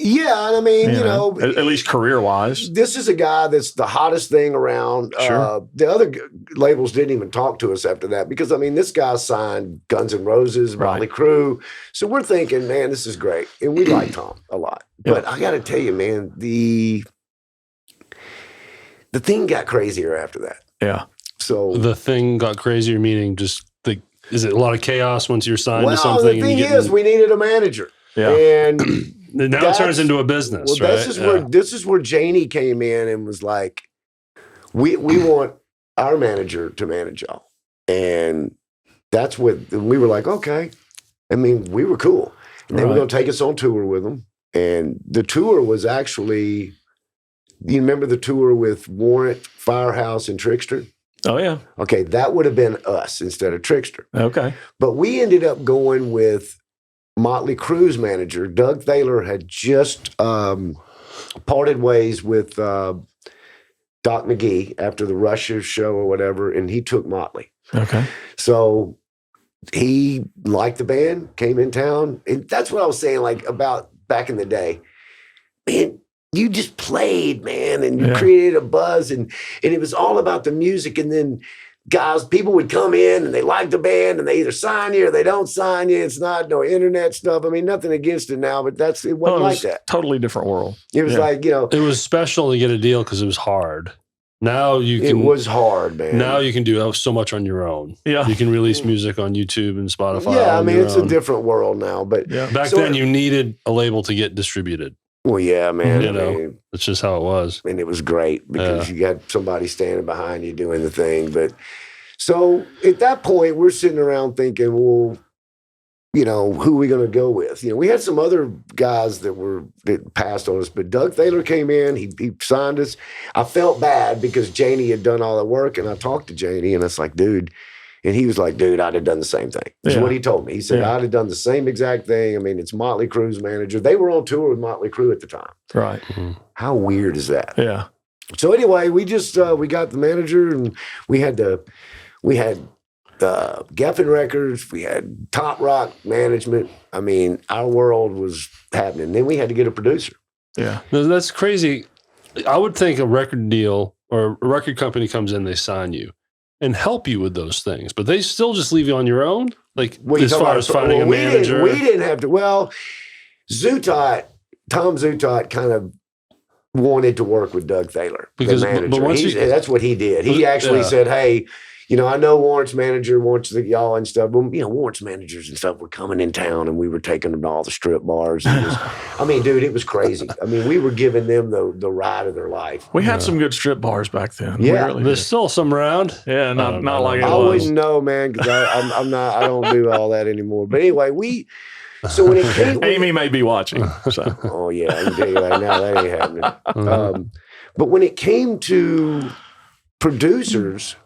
[SPEAKER 2] Yeah, and I mean,
[SPEAKER 4] at least career-wise.
[SPEAKER 2] this is a guy that's the hottest thing around.
[SPEAKER 4] Sure.
[SPEAKER 2] The other labels didn't even talk to us after that because, I mean, this guy signed Guns N' Roses, Motley Crue. So we're thinking, man, this is great. And we like Tom a lot. But I got to tell you, man, the thing got crazier after that.
[SPEAKER 4] Yeah.
[SPEAKER 2] So
[SPEAKER 3] The thing got crazier, meaning just is it a lot of chaos once you're signed to something?
[SPEAKER 2] the thing is, we needed a manager.
[SPEAKER 4] Yeah.
[SPEAKER 2] And
[SPEAKER 3] now it turns into a business,
[SPEAKER 2] well,
[SPEAKER 3] right?
[SPEAKER 2] this is where Janie came in and was like, we want our manager to manage y'all. And that's what we were like, okay. I mean, we were cool. And they were going to take us on tour with them. And the tour was actually, you remember the tour with Warrant, Firehouse, and Trickster?
[SPEAKER 4] Oh, yeah.
[SPEAKER 2] Okay, that would have been us instead of Trickster.
[SPEAKER 4] Okay.
[SPEAKER 2] But we ended up going with Motley Crue's manager. Doug Thaler had just parted ways with Doc McGee after the Russia show or whatever, and he took Motley.
[SPEAKER 4] Okay.
[SPEAKER 2] So he liked the band, came in town, and that's what I was saying, like, about back in the day. Man, you just played, man, and you created a buzz, and it was all about the music. And then guys, people would come in and they liked the band and they either sign you or they don't sign you. It's not no internet stuff. I mean, nothing against it now, but it wasn't like that.
[SPEAKER 4] Totally different world.
[SPEAKER 2] It was like,
[SPEAKER 3] it was special to get a deal because it was hard. Now you can.
[SPEAKER 2] It was hard, man.
[SPEAKER 3] Now you can do so much on your own.
[SPEAKER 4] Yeah.
[SPEAKER 3] You can release music on YouTube and Spotify.
[SPEAKER 2] Yeah, I mean, it's a different world now. But
[SPEAKER 3] back then you needed a label to get distributed.
[SPEAKER 2] Well, yeah, man.
[SPEAKER 3] You know, it's just how it was.
[SPEAKER 2] And it was great because you got somebody standing behind you doing the thing. But so at that point, we're sitting around thinking, well, you know, who are we going to go with? You know, we had some other guys that passed on us, but Doug Thaler came in. He signed us. I felt bad because Janie had done all the work, and I talked to Janie, and it's like, dude, and he was like, dude, I'd have done the same thing. That's what he told me. He said, I'd have done the same exact thing. I mean, it's Motley Crue's manager. They were on tour with Motley Crue at the time.
[SPEAKER 4] Right.
[SPEAKER 2] How weird is that?
[SPEAKER 4] Yeah.
[SPEAKER 2] So anyway, we just we got the manager, and we had Geffen Records, we had Top Rock management. I mean, our world was happening. Then we had to get a producer.
[SPEAKER 4] Yeah.
[SPEAKER 3] No, that's crazy. I would think a record deal or a record company comes in, they sign you and help you with those things, but they still just leave you on your own? Like, as far as finding a manager?
[SPEAKER 2] We didn't have to. Well, Tom Zutaut kind of wanted to work with Doug Thaler,
[SPEAKER 3] because
[SPEAKER 2] the manager. That's what he did. He actually said, hey, you know, I know Warrant's manager wants y'all and stuff, but, you know, Warrant's managers and stuff were coming in town, and we were taking them to all the strip bars. I mean, dude, it was crazy. I mean, we were giving them the ride of their life.
[SPEAKER 4] We had some good strip bars back then.
[SPEAKER 2] Yeah.
[SPEAKER 3] There's still some around.
[SPEAKER 4] Yeah, not like it
[SPEAKER 2] I
[SPEAKER 4] was.
[SPEAKER 2] wouldn't know, man, because I don't do all that anymore. But anyway, so when it came...
[SPEAKER 4] Amy may be watching. So.
[SPEAKER 2] Oh, yeah, I can tell you right now, that ain't happening. But when it came to producers...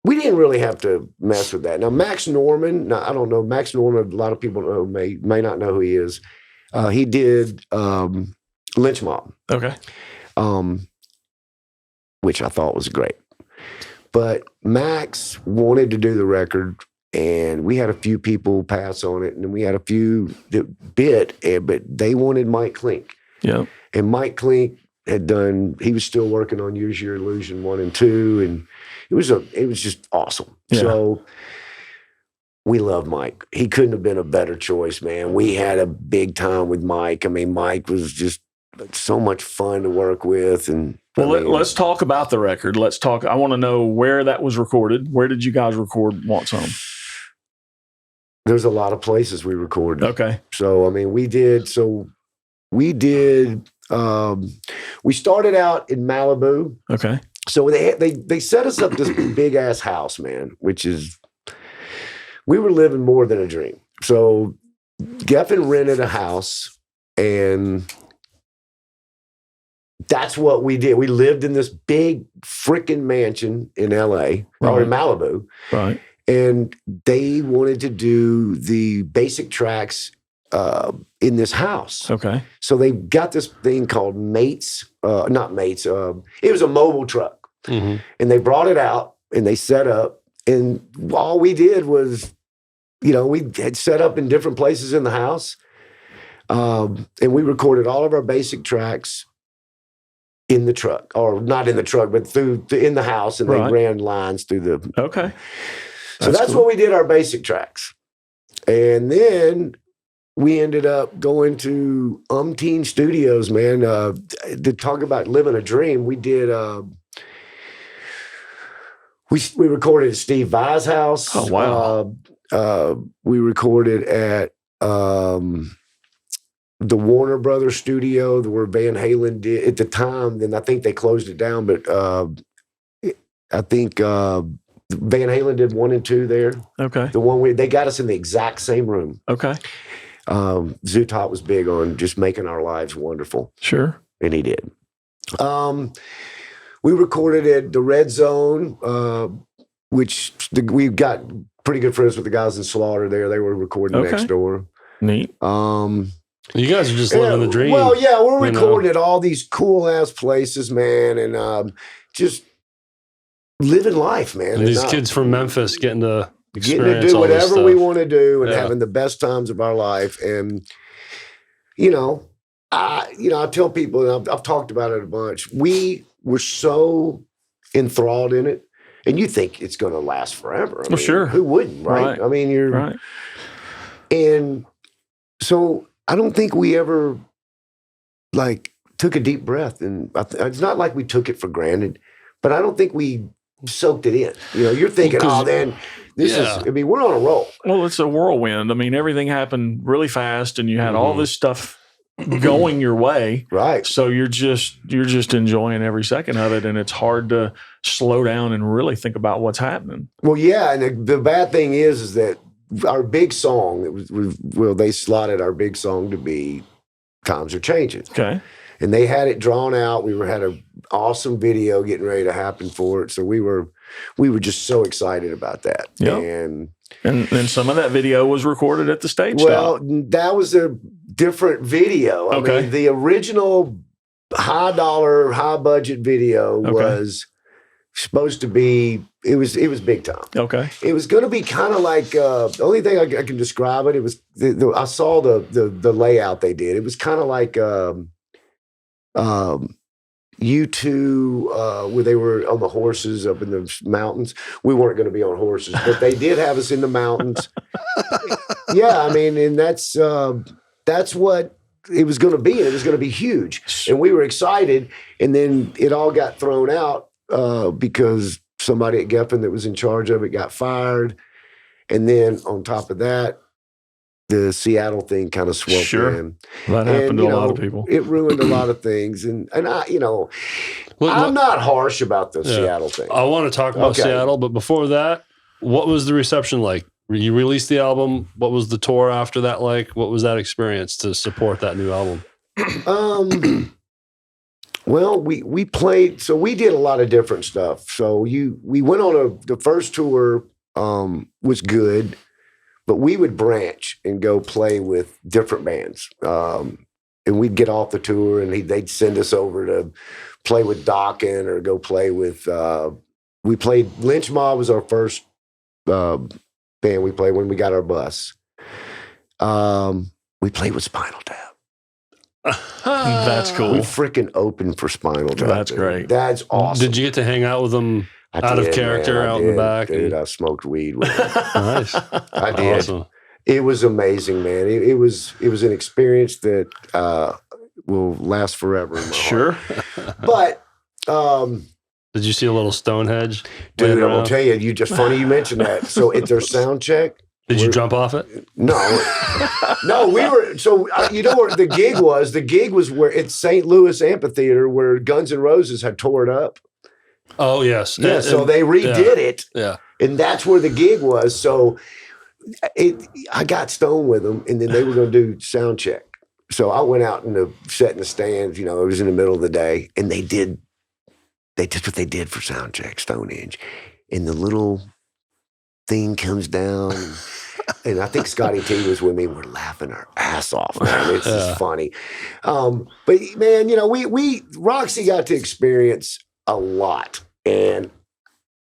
[SPEAKER 2] we didn't really have to mess with that. Now, Max Norman, I don't know. Max Norman, a lot of people know, may not know who he is. He did Lynch Mob.
[SPEAKER 4] Okay.
[SPEAKER 2] Which I thought was great. But Max wanted to do the record, and we had a few people pass on it, and then we had a few that bit, but they wanted Mike Klink.
[SPEAKER 4] Yeah.
[SPEAKER 2] And Mike Klink he was still working on Use Your Illusion 1 and 2, and it was just awesome. Yeah. So we love Mike. He couldn't have been a better choice, man. We had a big time with Mike. I mean, Mike was just so much fun to work with. And
[SPEAKER 4] let's talk about the record. I want to know where that was recorded. Where did you guys record Want Some?
[SPEAKER 2] There's a lot of places we recorded.
[SPEAKER 4] Okay.
[SPEAKER 2] So, I mean, we started out in Malibu.
[SPEAKER 4] Okay.
[SPEAKER 2] So they set us up this big ass house, man, which is, we were living more than a dream. So Geffen rented a house, and that's what we did. We lived in this big freaking mansion in LA or in Malibu.
[SPEAKER 4] Right.
[SPEAKER 2] And they wanted to do the basic tracks in this house.
[SPEAKER 4] Okay.
[SPEAKER 2] So they got this thing called Mates, not Mates. It was a mobile truck. Mm-hmm. And they brought it out, and they set up, and all we did was, you know, we had set up in different places in the house. And we recorded all of our basic tracks in the truck, or not in the truck, but in the house, and they ran lines through the...
[SPEAKER 4] Okay.
[SPEAKER 2] So that's cool. What we did our basic tracks. And then we ended up going to umpteen studios, man, to talk about living a dream. We did... We recorded at Steve Vai's house.
[SPEAKER 4] Oh, wow.
[SPEAKER 2] We recorded at the Warner Brothers studio where Van Halen did at the time. Then I think they closed it down, but I think Van Halen did 1 and 2 there.
[SPEAKER 4] Okay.
[SPEAKER 2] The one they got us in the exact same room.
[SPEAKER 4] Okay.
[SPEAKER 2] Zutaut was big on just making our lives wonderful.
[SPEAKER 4] Sure.
[SPEAKER 2] And he did. We recorded at the Red Zone, which we got pretty good friends with the guys in Slaughter there. They were recording next door.
[SPEAKER 4] Neat.
[SPEAKER 3] You guys are just living the dream.
[SPEAKER 2] Well, yeah, we're recording at all these cool-ass places, man, and just living life, man.
[SPEAKER 3] And these kids from Memphis getting to
[SPEAKER 2] do whatever we want to do and having the best times of our life. And, I tell people, and I've talked about it a bunch, we were so enthralled in it, and you think it's going to last forever. I mean,
[SPEAKER 4] sure.
[SPEAKER 2] Who wouldn't, right? I mean, you're...
[SPEAKER 4] Right.
[SPEAKER 2] And so I don't think we ever, took a deep breath. And it's not like we took it for granted, but I don't think we soaked it in. You're thinking, then this is, we're on a roll.
[SPEAKER 4] Well, it's a whirlwind. I mean, everything happened really fast, and you had all this stuff going your way.
[SPEAKER 2] Right.
[SPEAKER 4] So you're just enjoying every second of it, and it's hard to slow down and really think about what's happening.
[SPEAKER 2] Well, yeah, and the bad thing is that our big song, they slotted our big song to be Times Are Changing.
[SPEAKER 4] Okay.
[SPEAKER 2] And they had it drawn out. We had an awesome video getting ready to happen for it. So we were just so excited about that.
[SPEAKER 4] Yep. And some of that video was recorded at the stage.
[SPEAKER 2] Well, that was a different video. I mean, the original high dollar, high budget video was supposed to be, it was big time. Okay. It was going to be kind of like, the only thing I can describe it, I saw the layout they did. It was kind of like, U2, where they were on the horses up in the mountains. We weren't going to be on horses, but they did have us in the mountains. Yeah, I mean, and that's what it was going to be. And it was going to be huge. And we were excited. And then it all got thrown out because somebody at Geffen that was in charge of it got fired. And then on top of that, the Seattle thing kind of swept in.
[SPEAKER 4] That happened to a lot of people.
[SPEAKER 2] It ruined a lot of things. And I, I'm not harsh about the Seattle thing.
[SPEAKER 3] I want to talk about Seattle, but before that, what was the reception like? You released the album. What was the tour after that like? What was that experience to support that new album?
[SPEAKER 2] Well, we played, so we did a lot of different stuff. So we went on the first tour was good. But we would branch and go play with different bands. And we'd get off the tour and they'd send us over to play with Dokken or go play with, we played, Lynch Mob was our first band we played when we got our bus. We played with Spinal Tap.
[SPEAKER 4] That's cool.
[SPEAKER 2] We freaking opened for Spinal Tap.
[SPEAKER 4] That's great.
[SPEAKER 2] That's awesome.
[SPEAKER 3] Did you get to hang out with them out of character, out in the back?
[SPEAKER 2] Dude, I smoked weed with them.
[SPEAKER 3] Nice.
[SPEAKER 2] I did.
[SPEAKER 3] Awesome.
[SPEAKER 2] It was amazing, man. It was an experience that will last forever in my heart. But
[SPEAKER 3] did you see a little Stonehenge?
[SPEAKER 2] Dude, I'm gonna tell you, funny you mentioned that. So at their sound check,
[SPEAKER 3] did you jump off it?
[SPEAKER 2] No, we were. So you know where the gig was? The gig was where it's St. Louis Amphitheater, where Guns N' Roses had tore it up.
[SPEAKER 3] Oh yes,
[SPEAKER 2] yeah. So they redid it.
[SPEAKER 3] Yeah,
[SPEAKER 2] and that's where the gig was. So I got stoned with them, and then they were going to do sound check. So I went out and sat in the stands. It was in the middle of the day, and they did what they did for sound check, Stonehenge, and the little thing comes down. And I think Scotty T was with me. We're laughing our ass off, man. It's just funny. But man, we Roxy got to experience a lot, and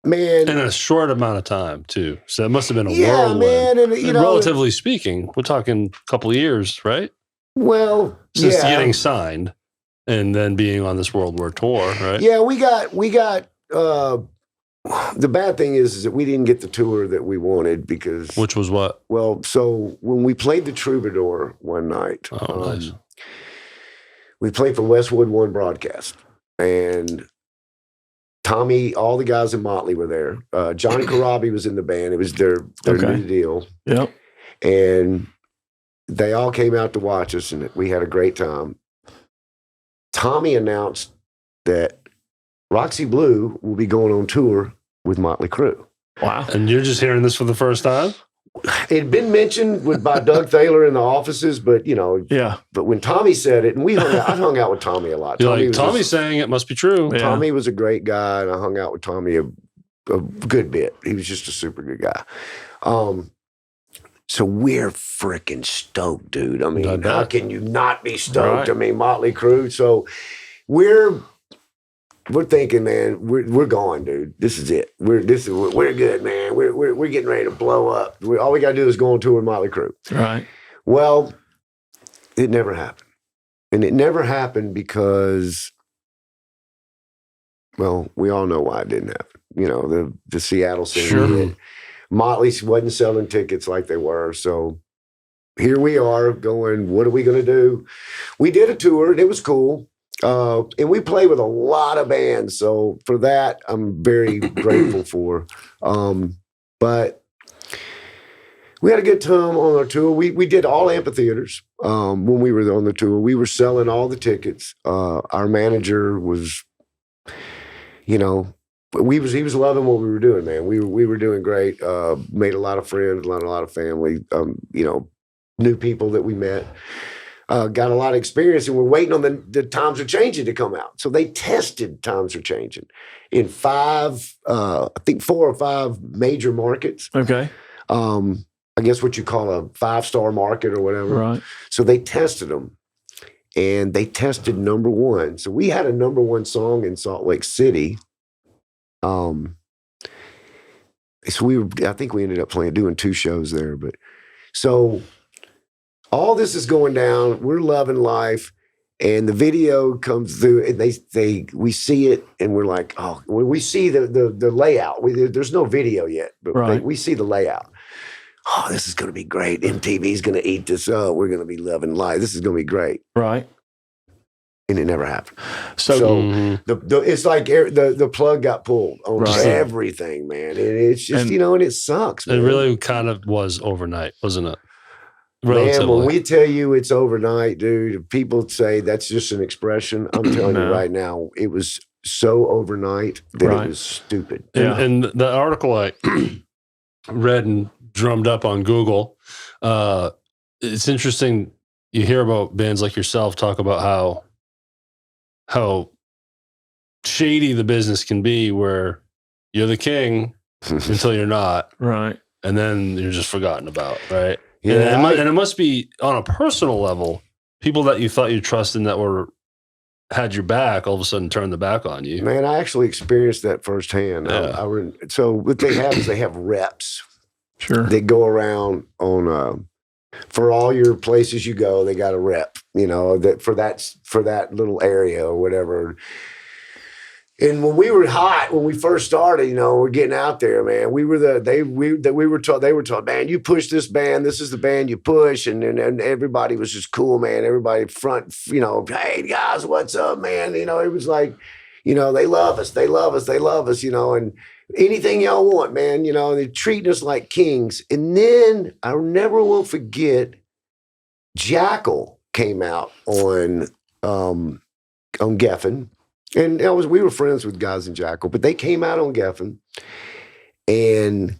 [SPEAKER 2] man,
[SPEAKER 3] in a short amount of time too. So it must have been a whirlwind.
[SPEAKER 2] Man, and
[SPEAKER 3] relatively speaking, we're talking a couple of years, right?
[SPEAKER 2] Well,
[SPEAKER 3] since getting signed and then being on this world war tour, right?
[SPEAKER 2] Yeah, we got. The bad thing is that we didn't get the tour that we wanted because,
[SPEAKER 3] which was what?
[SPEAKER 2] Well, so when we played the Troubadour one night,
[SPEAKER 3] nice.
[SPEAKER 2] We played for Westwood One Broadcast, and Tommy, all the guys in Motley were there. Johnny Corabi was in the band. It was their new deal.
[SPEAKER 4] Yep.
[SPEAKER 2] And they all came out to watch us, and we had a great time. Tommy announced that Roxy Blue will be going on tour with Motley Crue.
[SPEAKER 4] Wow.
[SPEAKER 3] And you're just hearing this for the first time?
[SPEAKER 2] It had been mentioned by Doug Thaler in the offices, but But when Tommy said it, and I hung out with Tommy a lot.
[SPEAKER 3] Tommy's saying it must be true.
[SPEAKER 2] Yeah. Tommy was a great guy, and I hung out with Tommy a good bit. He was just a super good guy. So we're freaking stoked, dude. I mean, how can you not be stoked? Right. I mean, Motley Crue. So we're thinking, man, we're going, dude. This is it. We're good, man. We're getting ready to blow up. All we got to do is go on tour with Motley Crue.
[SPEAKER 4] Right.
[SPEAKER 2] Well, it never happened, and it never happened because, well, we all know why it didn't happen. The Seattle scene.
[SPEAKER 4] Sure.
[SPEAKER 2] Motley wasn't selling tickets like they were, so here we are going. What are we going to do? We did a tour, and it was cool. And we play with a lot of bands, so for that, I'm very grateful for. But We had a good time on our tour. We did all amphitheaters when we were on the tour. We were selling all the tickets. Our manager was, he was loving what we were doing, man. We were doing great. Made a lot of friends, a lot of family. New people that we met. Got a lot of experience, and we're waiting on the Times Are Changing to come out. So they tested Times Are Changing in 4 or 5 major markets.
[SPEAKER 4] Okay.
[SPEAKER 2] I guess what you call a 5-star market or whatever.
[SPEAKER 4] Right.
[SPEAKER 2] So they tested them, and they tested number 1. So we had a number 1 song in Salt Lake City. So I think we ended up doing 2 shows there. But so all this is going down. We're loving life, and the video comes through, and we see it, and we're like, oh, we see the layout. There's no video yet, but
[SPEAKER 4] right.
[SPEAKER 2] we see the layout. Oh, this is going to be great. MTV's going to eat this up. We're going to be loving life. This is going to be great.
[SPEAKER 4] Right.
[SPEAKER 2] And it never happened.
[SPEAKER 4] So
[SPEAKER 2] it's like the plug got pulled on
[SPEAKER 4] right.
[SPEAKER 2] everything, man. And it's just, and it sucks, man.
[SPEAKER 3] It really kind of was overnight, wasn't it?
[SPEAKER 2] Man, when we tell you it's overnight, dude, people say that's just an expression. I'm telling you right now, it was so overnight that it was stupid.
[SPEAKER 3] Yeah. And the article I read and drummed up on Google, it's interesting. You hear about bands like yourself talk about how shady the business can be, where you're the king until you're not,
[SPEAKER 4] right,
[SPEAKER 3] and then you're just forgotten about, right?
[SPEAKER 2] Yeah,
[SPEAKER 3] and it must be on a personal level. People that you thought you trusted and that had your back, all of a sudden turn the back on you.
[SPEAKER 2] Man, I actually experienced that firsthand.
[SPEAKER 3] Yeah.
[SPEAKER 2] So what they have is they have reps.
[SPEAKER 4] Sure.
[SPEAKER 2] They go around on for all your places you go. They got a rep, that for that little area or whatever. And when we were hot, when we first started, we're getting out there, man. We were they were told, man, you push this band. This is the band you push, and everybody was just cool, man. Everybody front, hey guys, what's up, man? It was like, they love us, and anything y'all want, man. They're treating us like kings. And then I never will forget, Jackal came out on Geffen. And we were friends with guys in Jackal, but they came out on Geffen, and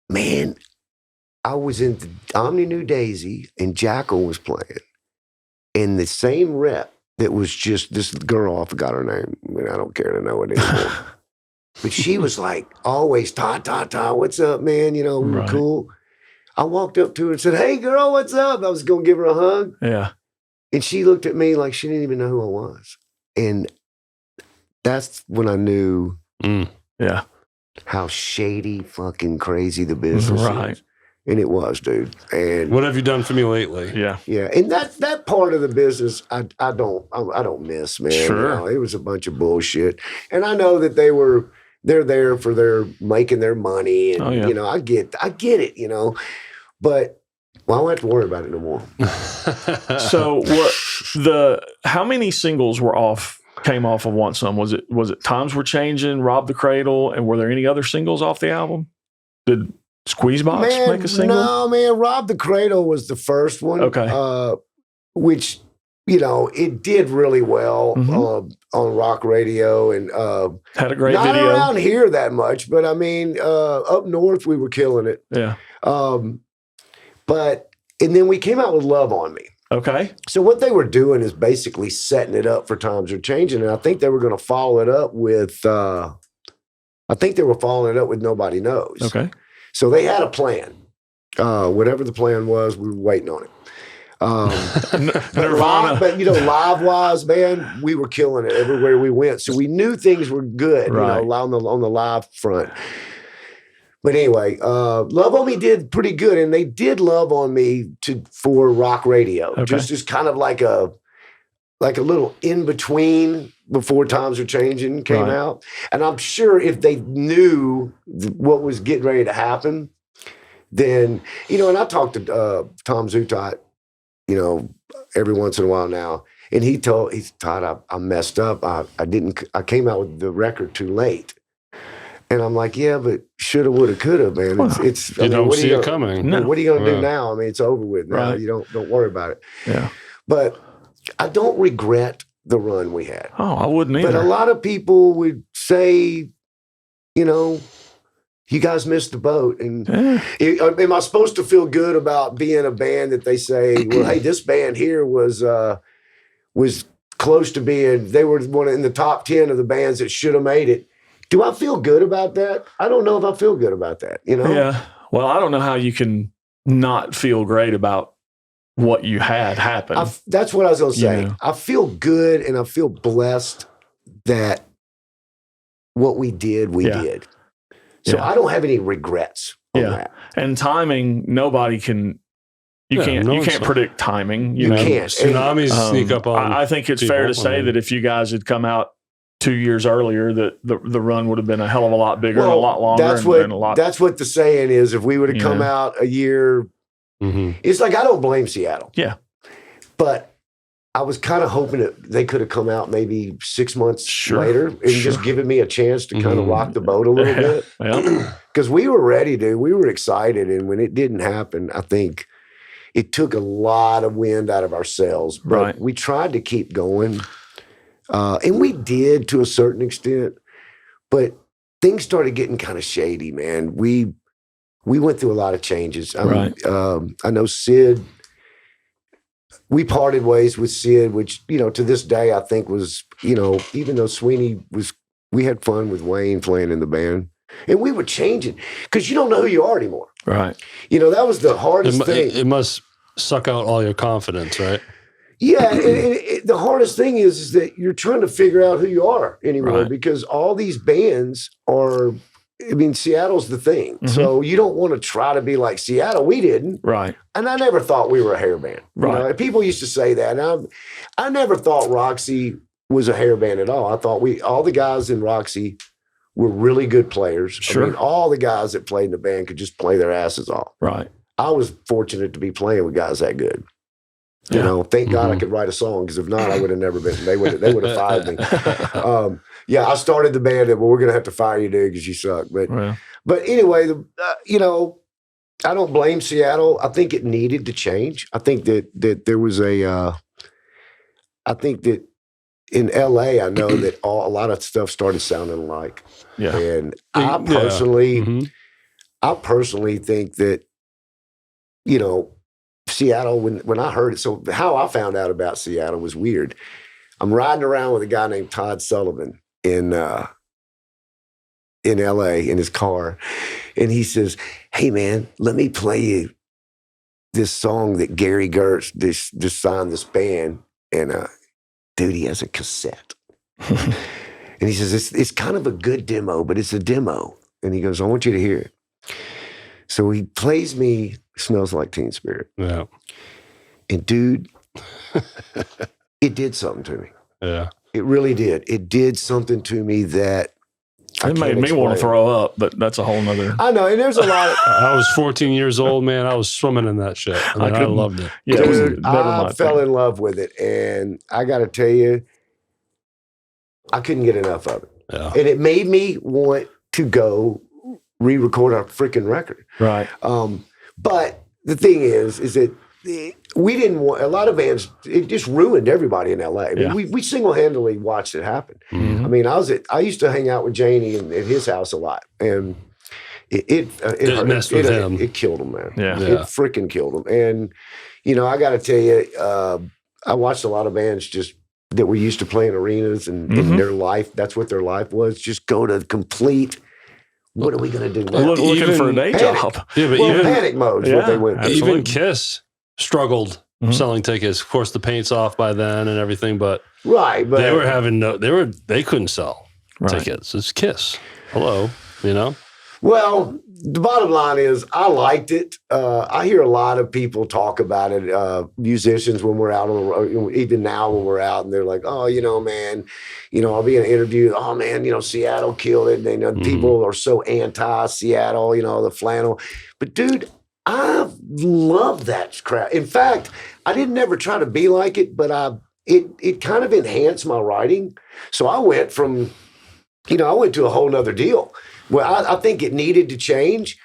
[SPEAKER 2] man, I was in the Omni New Daisy, and Jackal was playing, and the same rep that was just this girl, I forgot her name. I mean, I don't care to know it anymore. But she was like, always, Todd, what's up, man? We were cool. I walked up to her and said, hey, girl, what's up? I was going to give her a hug.
[SPEAKER 4] Yeah.
[SPEAKER 2] And she looked at me like she didn't even know who I was. And that's when I knew how shady, fucking crazy the business is. And it was, dude. And
[SPEAKER 3] what have you done for me lately?
[SPEAKER 2] Yeah. And that part of the business, I don't miss, man.
[SPEAKER 4] Sure.
[SPEAKER 2] It was a bunch of bullshit. And I know that they're there for their making their money. And, I get it, but I don't have to worry about it no more.
[SPEAKER 4] So how many singles came off of Want Some? Was it Times Were Changing, Rob the Cradle, and were there any other singles off the album? Did Squeezebox make a single?
[SPEAKER 2] No, man. Rob the Cradle was the first one.
[SPEAKER 4] Okay.
[SPEAKER 2] Which, it did really well on rock radio, and
[SPEAKER 4] had a great
[SPEAKER 2] not
[SPEAKER 4] video.
[SPEAKER 2] Not around here that much, but I mean, up north we were killing it.
[SPEAKER 4] Yeah.
[SPEAKER 2] And then we came out with Love on Me.
[SPEAKER 4] Okay.
[SPEAKER 2] So what they were doing is basically setting it up for Times Are Changing, and I think they were going to follow it up with. Nobody Knows.
[SPEAKER 4] Okay.
[SPEAKER 2] So they had a plan. Whatever the plan was, we were waiting on it. Live wise, man, we were killing it everywhere we went. So we knew things were good, on the live front. But anyway, Love on Me did pretty good, and they did Love on Me for rock radio, just kind of like a little in between before Times Are Changing came out. And I'm sure if they knew what was getting ready to happen, then and I talked to Tom Zutaut, every once in a while now, and he's Todd, I messed up. I came out with the record too late. And I'm like, yeah, but shoulda, woulda, coulda, man. It's.
[SPEAKER 3] You don't see it coming.
[SPEAKER 2] No. What are you gonna do now? I mean, it's over with now.
[SPEAKER 4] Right.
[SPEAKER 2] You don't worry about it.
[SPEAKER 4] Yeah.
[SPEAKER 2] But I don't regret the run we had.
[SPEAKER 4] Oh, I wouldn't either.
[SPEAKER 2] But a lot of people would say, you know, you guys missed the boat. And am I supposed to feel good about being a band that they say, well, hey, this band here was close to being, they were one in the top 10 of the bands that should have made it. Do I feel good about that? I don't know if I feel good about that, you know?
[SPEAKER 4] Yeah. Well, I don't know how you can not feel great about what you had happen.
[SPEAKER 2] That's what I was going to say.
[SPEAKER 4] You know.
[SPEAKER 2] I feel good and I feel blessed that what we did, we did. So I don't have any regrets on that.
[SPEAKER 4] And timing, nobody can. You can't predict timing. You know?
[SPEAKER 2] Can't.
[SPEAKER 3] Tsunamis sneak up on.
[SPEAKER 4] I think it's fair to say that if you guys had come out 2 years earlier, that the run would have been a hell of a lot bigger and a lot longer.
[SPEAKER 2] That's what the saying is. If we would have come out a year, it's like I don't blame Seattle.
[SPEAKER 4] Yeah,
[SPEAKER 2] but I was kind of hoping that they could have come out maybe 6 months later and just given me a chance to kind of rock the boat a little bit. Because we were ready, dude. We were excited, and when it didn't happen, I think it took a lot of wind out of our sails. But we tried to keep going. And we did to a certain extent, but things started getting kind of shady, man. We went through a lot of changes. I know Sid, we parted ways with Sid, which, you know, to this day, I think was, you know, even though Sweeney we had fun with Wayne playing in the band. And we were changing because you don't know who you are anymore. Right. You know, that was the hardest thing.
[SPEAKER 3] It must suck out all your confidence, right?
[SPEAKER 2] Yeah, and the hardest thing is that you're trying to figure out who you are anymore because all these bands are, I mean, Seattle's the thing. So you don't want to try to be like Seattle. We didn't. Right. And I never thought we were a hair band. Right. You know, people used to say that. And I never thought Roxy was a hair band at all. I thought all the guys in Roxy were really good players. Sure. I mean, all the guys that played in the band could just play their asses off. Right. I was fortunate to be playing with guys that good. You know, thank God I could write a song, because if not, I would have never been. They would have fired me. I started the band and, well, we're going to have to fire you, dude, because you suck. But anyway, you know, I don't blame Seattle. I think it needed to change. I think that there was I think that in LA, I know that a lot of stuff started sounding alike. Yeah. And I personally think that, you know, Seattle, when I heard it, so how I found out about Seattle was weird. I'm riding around with a guy named Todd Sullivan in LA in his car, and he says, "Hey man, let me play you this song that Gary Gertz just signed this band, and dude, he has a cassette." And he says, it's kind of a good demo, but it's a demo. And he goes, "I want you to hear it." So he plays me Smells Like Teen Spirit. Yeah. And dude, it did something to me. Yeah. It really did. It did something to me that
[SPEAKER 4] it made me want to throw up, but that's a whole nother.
[SPEAKER 2] I know, and there's a lot of...
[SPEAKER 3] I was 14 years old, man. I was swimming in that shit. I loved it.
[SPEAKER 2] Yeah, dude, I fell in love with it, and I got to tell you, I couldn't get enough of it. Yeah. And it made me want to go re-record our freaking record. Right. But the thing is that we didn't want, a lot of bands, it just ruined everybody in LA. I mean, we single-handedly watched it happen. Mm-hmm. I mean, I used to hang out with Janie at his house a lot, and it killed him, man. Yeah. It freaking killed him. And, you know, I got to tell you, I watched a lot of bands just that were used to playing arenas and their life, that's what their life was, just go to complete... What are we going to do now?
[SPEAKER 4] Looking for a day job.
[SPEAKER 3] Yeah, but
[SPEAKER 2] even panic mode is what they went through.
[SPEAKER 3] Even Kiss struggled selling tickets. Of course, the paint's off by then and everything, but but they were having they couldn't sell tickets. It's Kiss. Hello, you know.
[SPEAKER 2] Well, the bottom line is I liked it. I hear a lot of people talk about it, musicians when we're out on the road, even now when we're out, and they're like, "Oh, you know, man, you know, I'll be in an interview. Oh, man, you know, Seattle killed it. They know people are so anti-Seattle, you know, the flannel." But dude, I love that crap. In fact, I didn't ever try to be like it, but it kind of enhanced my writing. So I went to a whole nother deal. Well, I think it needed to change.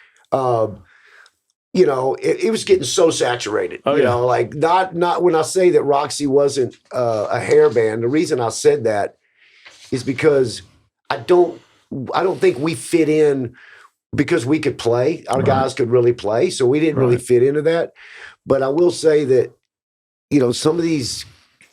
[SPEAKER 2] You know, it was getting so saturated.
[SPEAKER 4] Oh,
[SPEAKER 2] you
[SPEAKER 4] yeah.
[SPEAKER 2] know, like not when I say that Roxy wasn't a hair band. The reason I said that is because I don't think we fit in because we could play. Our guys could really play, so we didn't really fit into that. But I will say that, you know, some of these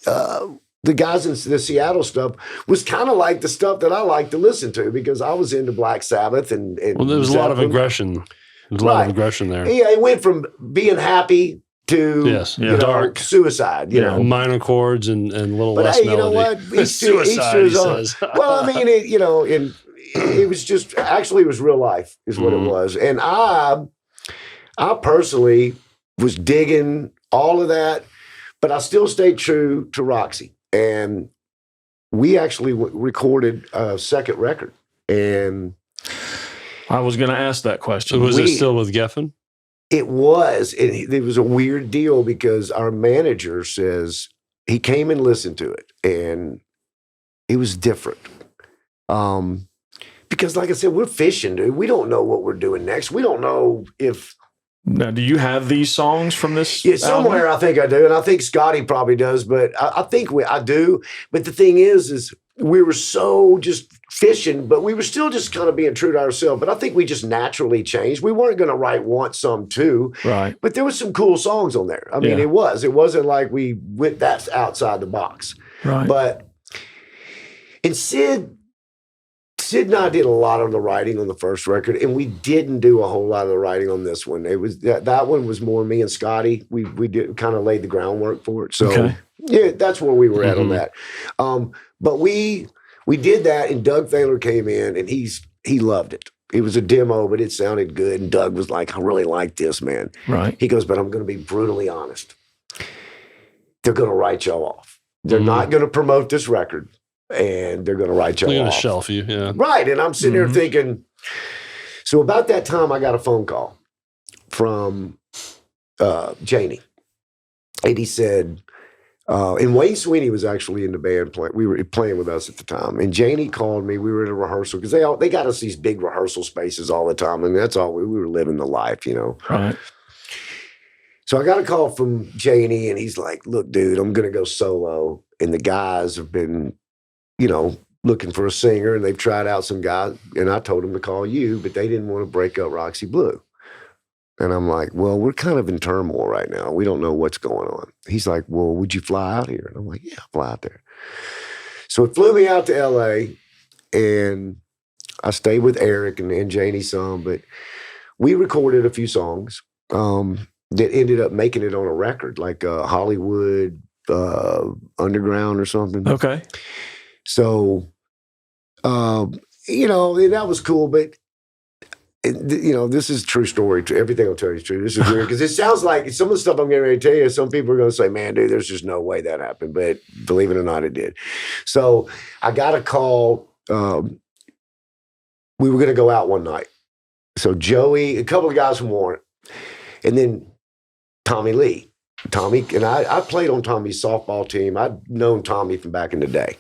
[SPEAKER 2] the guys in the Seattle stuff was kind of like the stuff that I like to listen to because I was into Black Sabbath and
[SPEAKER 3] Well, there was a lot of
[SPEAKER 2] Zeppelin.
[SPEAKER 3] aggression. There's a lot of aggression there.
[SPEAKER 2] Yeah, it went from being happy to you know,
[SPEAKER 3] dark,
[SPEAKER 2] suicide. You know,
[SPEAKER 3] minor chords and a little
[SPEAKER 2] but
[SPEAKER 3] less
[SPEAKER 2] hey,
[SPEAKER 3] melody.
[SPEAKER 2] you know what? Each to his own. Well, I mean, it was just actually it was real life is what it was, and I personally was digging all of that, but I still stayed true to Roxy, and we actually recorded a second record, and
[SPEAKER 4] I was going to ask that question.
[SPEAKER 3] Was it still with Geffen?
[SPEAKER 2] It was. It was a weird deal because our manager says he came and listened to it, and it was different. Because, like I said, we're fishing, dude. We don't know what we're doing next. We don't know if.
[SPEAKER 4] Now, do you have these songs from this?
[SPEAKER 2] Yeah, somewhere
[SPEAKER 4] album?
[SPEAKER 2] I think I do, and I think Scotty probably does, but I think I do. But the thing is we were so just fishing, but we were still just kind of being true to ourselves. But I think we just naturally changed. We weren't going to write Want Some Too.
[SPEAKER 4] Right.
[SPEAKER 2] But there was some cool songs on there. I mean, it wasn't like we went that outside the box.
[SPEAKER 4] Right.
[SPEAKER 2] But, and Sid and I did a lot of the writing on the first record, and we didn't do a whole lot of the writing on this one. It was that one was more me and Scotty. We did kind of laid the groundwork for it. So yeah, that's where we were at on that. But we did that, and Doug Thaler came in, and he loved it. It was a demo, but it sounded good. And Doug was like, "I really like this, man."
[SPEAKER 4] Right.
[SPEAKER 2] He goes, "But I'm going to be brutally honest. They're going to write y'all off. They're not going to promote this record, and they're going to write y'all off.
[SPEAKER 3] They're going to shelf you, yeah."
[SPEAKER 2] Right. And I'm sitting there thinking. So about that time, I got a phone call from Janie, and he said. And Wayne Sweeney was actually in the band we were playing with us at the time. And Janie called me. We were in a rehearsal because they got us these big rehearsal spaces all the time. And that's all we were living the life, you know.
[SPEAKER 4] Right.
[SPEAKER 2] So I got a call from Janie, and he's like, "Look, dude, I'm going to go solo. And the guys have been, you know, looking for a singer, and they've tried out some guys. And I told them to call you, but they didn't want to break up Roxy Blue." And I'm like, "Well, we're kind of in turmoil right now. We don't know what's going on." He's like, "Well, would you fly out here?" And I'm like, "Yeah, I'll fly out there." So it flew me out to LA, and I stayed with Eric and Janie some, but we recorded a few songs that ended up making it on a record, like Hollywood Underground or something.
[SPEAKER 4] Okay.
[SPEAKER 2] So, you know, that was cool, but you know, this is a true story. Everything I'll tell you is true. This is weird because it sounds like some of the stuff I'm getting ready to tell you, some people are going to say, "Man, dude, there's just no way that happened." But believe it or not, it did. So I got a call. We were going to go out one night. So Joey, a couple of guys from Warrant, and then Tommy Lee. Tommy, and I played on Tommy's softball team. I'd known Tommy from back in the day.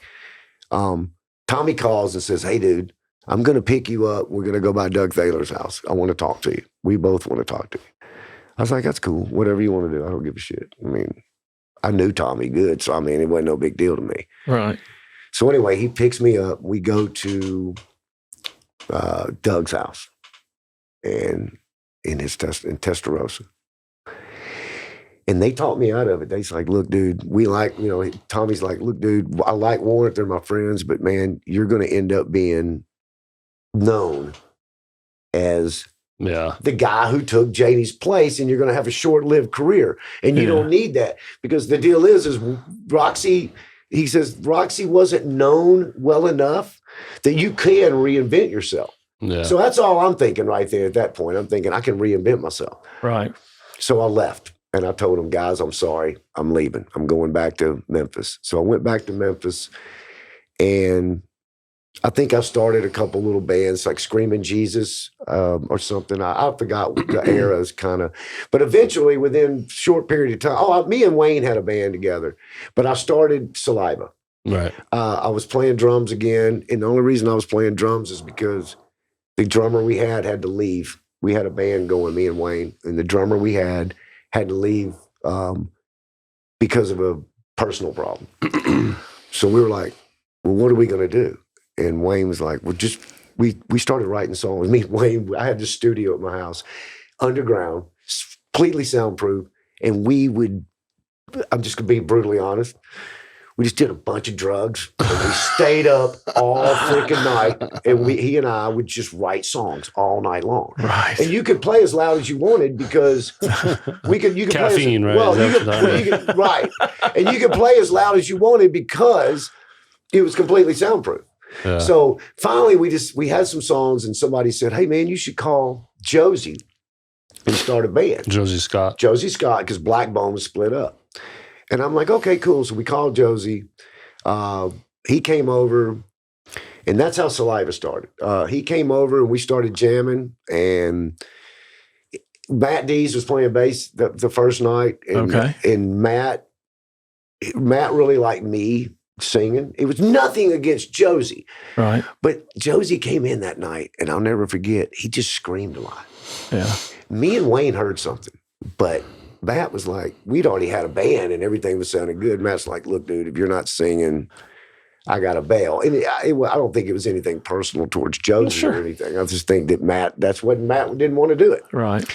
[SPEAKER 2] Tommy calls and says, "Hey, dude, I'm going to pick you up. We're going to go by Doug Thaler's house. I want to talk to you. We both want to talk to you." I was like, "That's cool. Whatever you want to do. I don't give a shit." I mean, I knew Tommy good, so I mean, it wasn't no big deal to me.
[SPEAKER 4] Right.
[SPEAKER 2] So anyway, he picks me up. We go to Doug's house and in Testarossa. And they talked me out of it. They's like, "Look, dude, we like, you know," Tommy's like, "Look, dude, I like Warrant. They're my friends, but man, you're going to end up being known as the guy who took Janie's place, and you're going to have a short-lived career. And you don't need that because the deal is Roxy," he says, "Roxy wasn't known well enough that you can reinvent yourself."
[SPEAKER 3] Yeah.
[SPEAKER 2] So that's all I'm thinking right there at that point. I'm thinking I can reinvent myself.
[SPEAKER 4] Right.
[SPEAKER 2] So I left. And I told them, "Guys, I'm sorry. I'm leaving. I'm going back to Memphis." So I went back to Memphis, and I think I started a couple little bands like Screaming Jesus or something. I forgot the eras kind of. But eventually, within a short period of time, me and Wayne had a band together. But I started Saliva.
[SPEAKER 3] Right.
[SPEAKER 2] I was playing drums again. And the only reason I was playing drums is because the drummer we had to leave. We had a band going, me and Wayne, and the drummer we had to leave because of a personal problem. So we were like, well, what are we going to do? And Wayne was like, well, just, we started writing songs. Me and Wayne, I had this studio at my house, underground, completely soundproof. And we would, I'm just going to be brutally honest, we just did a bunch of drugs. And we stayed up all freaking night. And he and I would just write songs all night long.
[SPEAKER 3] Right.
[SPEAKER 2] And you could play as loud as you wanted because you could
[SPEAKER 3] caffeine,
[SPEAKER 2] play
[SPEAKER 3] right?
[SPEAKER 2] Well, right. And you could play as loud as you wanted because it was completely soundproof.
[SPEAKER 3] Yeah.
[SPEAKER 2] So finally we had some songs and somebody said, hey man, you should call Josie and start a band.
[SPEAKER 3] Josie Scott,
[SPEAKER 2] because Black Bone was split up. And I'm like, okay, cool. So we called Josie. He came over, and that's how Saliva started. He came over, and we started jamming. And Matt Dees was playing bass the first night. And, and Matt really liked me singing. It was nothing against Josie.
[SPEAKER 4] Right.
[SPEAKER 2] But Josie came in that night, and I'll never forget, he just screamed a lot.
[SPEAKER 4] Yeah.
[SPEAKER 2] Me and Wayne heard something, but Matt was like, we'd already had a band and everything was sounding good. Matt's like, look, dude, if you're not singing, I got to bail. And I don't think it was anything personal towards Josie or anything. I just think that that's what Matt didn't want to do it.
[SPEAKER 4] Right.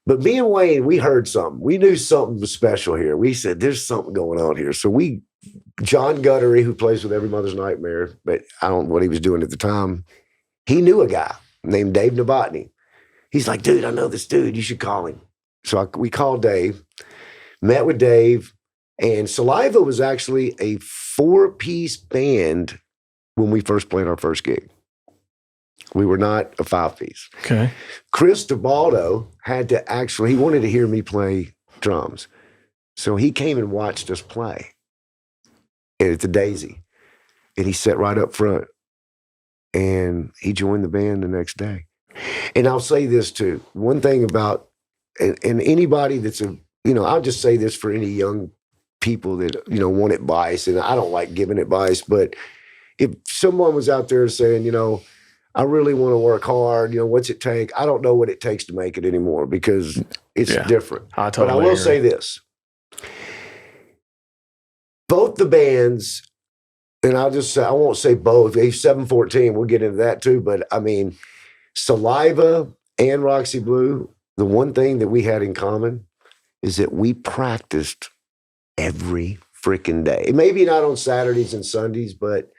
[SPEAKER 2] But me and Wayne, we heard something. We knew something was special here. We said, there's something going on here. So John Guttery, who plays with Every Mother's Nightmare, but I don't know what he was doing at the time, he knew a guy named Dave Novotny. He's like, dude, I know this dude. You should call him. So we called Dave, met with Dave, and Saliva was actually a 4-piece band when we first played our first gig. We were not a 5-piece.
[SPEAKER 4] Okay.
[SPEAKER 2] Chris DeBaldo he wanted to hear me play drums. So he came and watched us play at the Daisy. And he sat right up front. And he joined the band the next day. And I'll say this too. One thing about and anybody that's I'll just say this for any young people that, want advice, and I don't like giving advice, but if someone was out there saying, I really want to work hard, what's it take? I don't know what it takes to make it anymore because it's different. But I will say this. Both the bands, and I'll just say, I won't say both, 714, we'll get into that too, but I mean, Saliva and Roxy Blue, the one thing that we had in common is that we practiced every freaking day. Maybe not on Saturdays and Sundays, but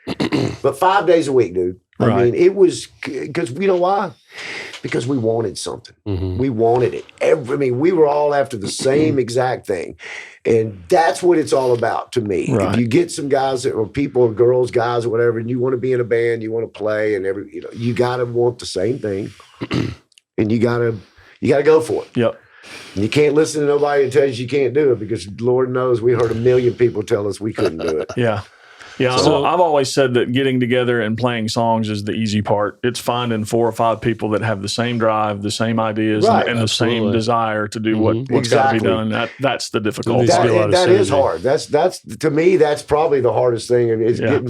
[SPEAKER 2] 5 days a week, dude.
[SPEAKER 4] Right.
[SPEAKER 2] I mean, it was because you know why? Because we wanted something.
[SPEAKER 3] Mm-hmm.
[SPEAKER 2] We wanted it. We were all after the same exact thing. And that's what it's all about to me.
[SPEAKER 4] Right.
[SPEAKER 2] If you get some guys or people or girls, guys or whatever, and you want to be in a band, you want to play and you got to want the same thing. And you got to go for it.
[SPEAKER 4] Yep.
[SPEAKER 2] And you can't listen to nobody that tells you can't do it because Lord knows we heard 1 million people tell us we couldn't do it.
[SPEAKER 4] Yeah. Yeah. So I've always said that getting together and playing songs is the easy part. It's finding 4 or 5 people that have the same drive, the same ideas, and the same desire to do what's got to be done. That's the difficult part.
[SPEAKER 2] That is hard. That's to me, that's probably the hardest thing is getting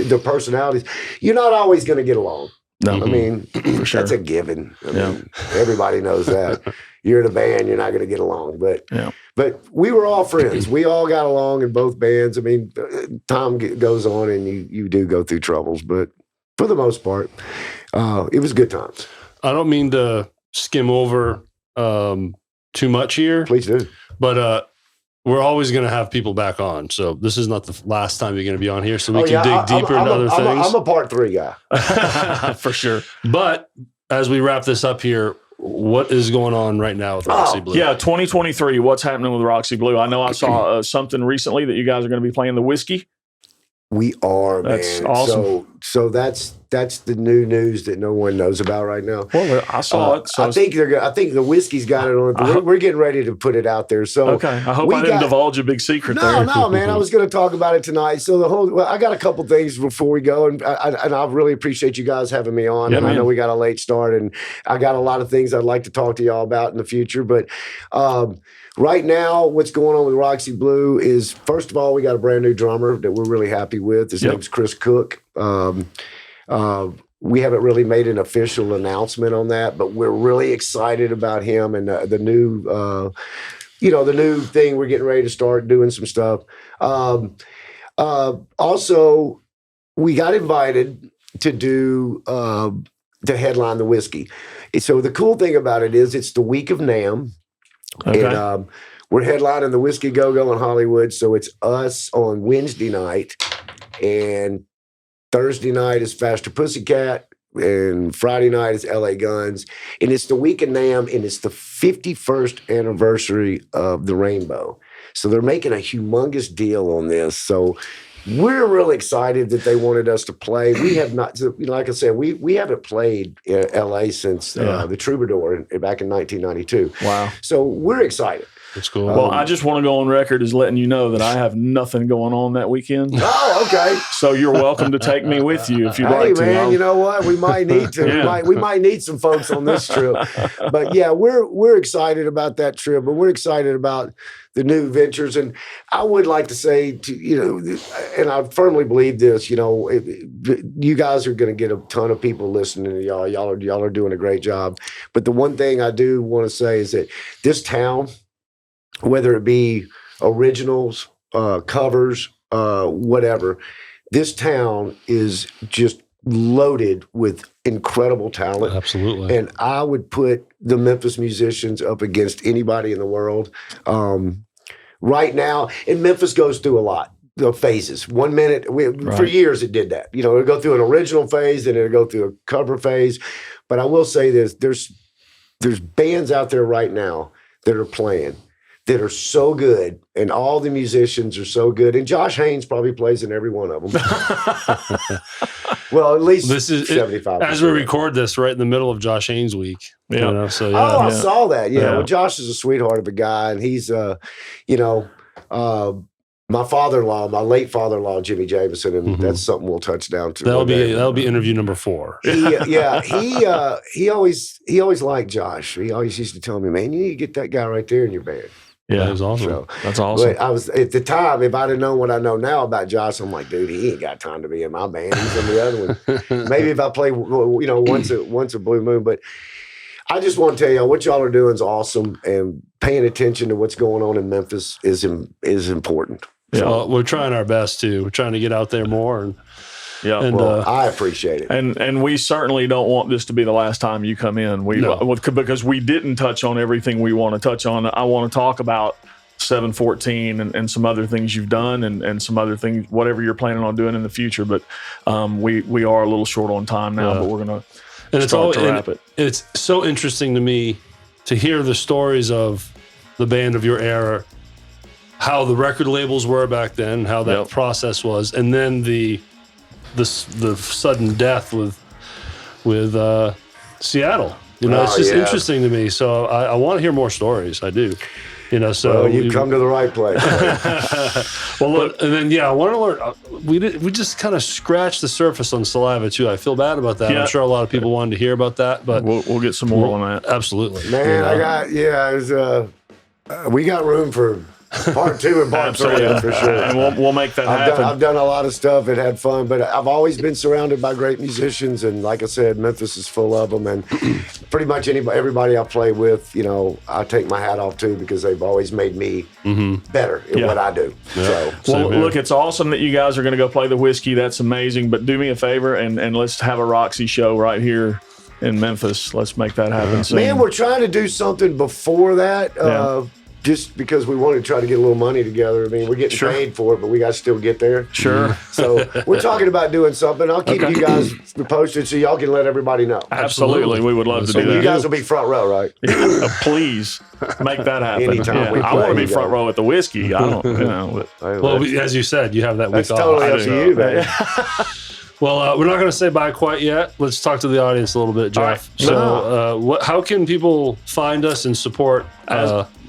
[SPEAKER 2] the personalities. You're not always going to get along.
[SPEAKER 4] No.
[SPEAKER 2] I mean,
[SPEAKER 4] for sure.
[SPEAKER 2] That's a given. I mean, everybody knows that. You're in a band, you're not going to get along. But we were all friends. We all got along in both bands. I mean, time goes on and you do go through troubles. But for the most part, it was good times.
[SPEAKER 3] I don't mean to skim over too much here.
[SPEAKER 2] Please do.
[SPEAKER 3] But we're always going to have people back on. So this is not the last time you're going to be on here. So we can dig deeper into other things.
[SPEAKER 2] I'm a part 3 guy.
[SPEAKER 3] For sure. But as we wrap this up here, what is going on right now with Roxy Blue?
[SPEAKER 4] Yeah, 2023. What's happening with Roxy Blue? I know I saw something recently that you guys are going to be playing the whiskey.
[SPEAKER 2] We are,
[SPEAKER 4] That's
[SPEAKER 2] man.
[SPEAKER 4] awesome.
[SPEAKER 2] So that's the new news that no one knows about right now.
[SPEAKER 4] Well, I saw it. So
[SPEAKER 2] I think the whiskey's got it on. We're getting ready to put it out there. So
[SPEAKER 4] okay, I hope I didn't divulge a big secret there.
[SPEAKER 2] No, man. I was going to talk about it tonight. So I got a couple things before we go, and I really appreciate you guys having me on.
[SPEAKER 4] Yeah,
[SPEAKER 2] and
[SPEAKER 4] man.
[SPEAKER 2] I know we got a late start, and I got a lot of things I'd like to talk to y'all about in the future. But right now, what's going on with Roxy Blue is, first of all, we got a brand new drummer that we're really happy with. His name's Chris Cook. we haven't really made an official announcement on that, but we're really excited about him and the new, the new thing. We're getting ready to start doing some stuff. Also, we got invited to do to headline the whiskey. So the cool thing about it is it's the week of NAMM, and we're headlining the Whiskey Go-Go in Hollywood. So it's us on Wednesday night, and Thursday night is Faster Pussycat, and Friday night is LA Guns. And it's the week of NAMM, and it's the 51st anniversary of the Rainbow. So they're making a humongous deal on this. So we're really excited that they wanted us to play. We have not, like I said, we haven't played in LA since the Troubadour back in 1992.
[SPEAKER 4] Wow.
[SPEAKER 2] So we're excited.
[SPEAKER 3] That's cool.
[SPEAKER 4] Well, I just want to go on record as letting you know that I have nothing going on that weekend.
[SPEAKER 2] Oh, okay.
[SPEAKER 4] So you're welcome to take me with you if you'd
[SPEAKER 2] Hey,
[SPEAKER 4] like to.
[SPEAKER 2] man, you know what? We might need to.
[SPEAKER 4] Yeah.
[SPEAKER 2] We might need some folks on this trip. But yeah, we're excited about that trip. But we're excited about the new ventures. And I would like to say, and I firmly believe this. You guys are going to get a ton of people listening to y'all. Y'all are doing a great job. But the one thing I do want to say is that this town, whether it be originals, covers, whatever, this town is just loaded with incredible talent.
[SPEAKER 3] Absolutely.
[SPEAKER 2] And I would put the Memphis musicians up against anybody in the world. Right now, and Memphis goes through a lot. The phases. 1 minute, for years it did that. It'll go through an original phase, then it'll go through a cover phase. But I will say this, there's bands out there right now that are playing that are so good, and all the musicians are so good. And Josh Haynes probably plays in every one of them. Well, at least
[SPEAKER 3] This is
[SPEAKER 2] 75%.
[SPEAKER 3] as we record this, right in the middle of Josh Haynes week.
[SPEAKER 4] Yeah.
[SPEAKER 3] So
[SPEAKER 2] Oh, I saw that. Yeah.
[SPEAKER 4] Yeah.
[SPEAKER 2] Well, Josh is a sweetheart of a guy, and he's, my father-in-law, my late father-in-law, Jimmy Jameson, and that's something we'll touch down to.
[SPEAKER 3] that'll be interview number 4.
[SPEAKER 2] He always liked Josh. He always used to tell me, man, you need to get that guy right there in your band.
[SPEAKER 3] That
[SPEAKER 4] Yeah.
[SPEAKER 3] was awesome.
[SPEAKER 2] So,
[SPEAKER 4] That's awesome.
[SPEAKER 2] but I was at the time, if I'd have known what I know now about Josh, I'm like, dude, he ain't got time to be in my band. He's in the other one. Maybe if I play, once a blue moon. But I just want to tell you, what y'all are doing is awesome, and paying attention to what's going on in Memphis is important.
[SPEAKER 4] Yeah.
[SPEAKER 3] Well, we're trying our best too. We're trying to get out there more, and
[SPEAKER 2] Well, I appreciate it.
[SPEAKER 4] And we certainly don't want this to be the last time you come in. Because we didn't touch on everything we want to touch on. I want to talk about 714 and some other things you've done and some other things, whatever you're planning on doing in the future. But we are a little short on time now, but we're going to start to wrap it.
[SPEAKER 3] It's so interesting to me to hear the stories of the band of your era, how the record labels were back then, how that process was, and then the sudden death with Seattle. It's just interesting to me. So I want to hear more stories. I do. So
[SPEAKER 2] you come to the right place.
[SPEAKER 3] Well, look, and then I want to learn. We just kind of scratched the surface on Saliva too. I feel bad about that.
[SPEAKER 4] Yeah.
[SPEAKER 3] I'm sure a lot of people wanted to hear about that, but
[SPEAKER 4] We'll get some more on that.
[SPEAKER 3] Absolutely,
[SPEAKER 2] Man, we got room for part 2 and part 3, that's for sure.
[SPEAKER 4] And we'll make that happen.
[SPEAKER 2] I've done a lot of stuff and had fun, but I've always been surrounded by great musicians, and like I said, Memphis is full of them, and pretty much everybody I play with, I take my hat off to, because they've always made me better in what I do.
[SPEAKER 3] Yeah.
[SPEAKER 2] So,
[SPEAKER 4] Well, look, it's awesome that you guys are going to go play the whiskey. That's amazing. But do me a favor and let's have a Roxy show right here in Memphis. Let's make that happen soon.
[SPEAKER 2] man, we're trying to do something before that. Just because we want to try to get a little money together. I mean, we're getting paid for it, but we got to still get there.
[SPEAKER 4] Sure.
[SPEAKER 2] So we're talking about doing something. I'll keep you guys posted so y'all can let everybody know.
[SPEAKER 4] Absolutely. We would love to do
[SPEAKER 2] And
[SPEAKER 4] that.
[SPEAKER 2] you guys will be front row, right?
[SPEAKER 4] Please make that happen.
[SPEAKER 2] Anytime we
[SPEAKER 4] I
[SPEAKER 2] play,
[SPEAKER 4] want to be
[SPEAKER 2] you
[SPEAKER 4] front
[SPEAKER 2] guys.
[SPEAKER 4] row at the whiskey. I don't,
[SPEAKER 3] Well, as you said, you have that week
[SPEAKER 2] That's
[SPEAKER 3] off.
[SPEAKER 2] totally up to you, man.
[SPEAKER 3] Well, we're not going to say bye quite yet. Let's talk to the audience a little bit, Jeff.
[SPEAKER 4] All right.
[SPEAKER 3] So, how can people find us and support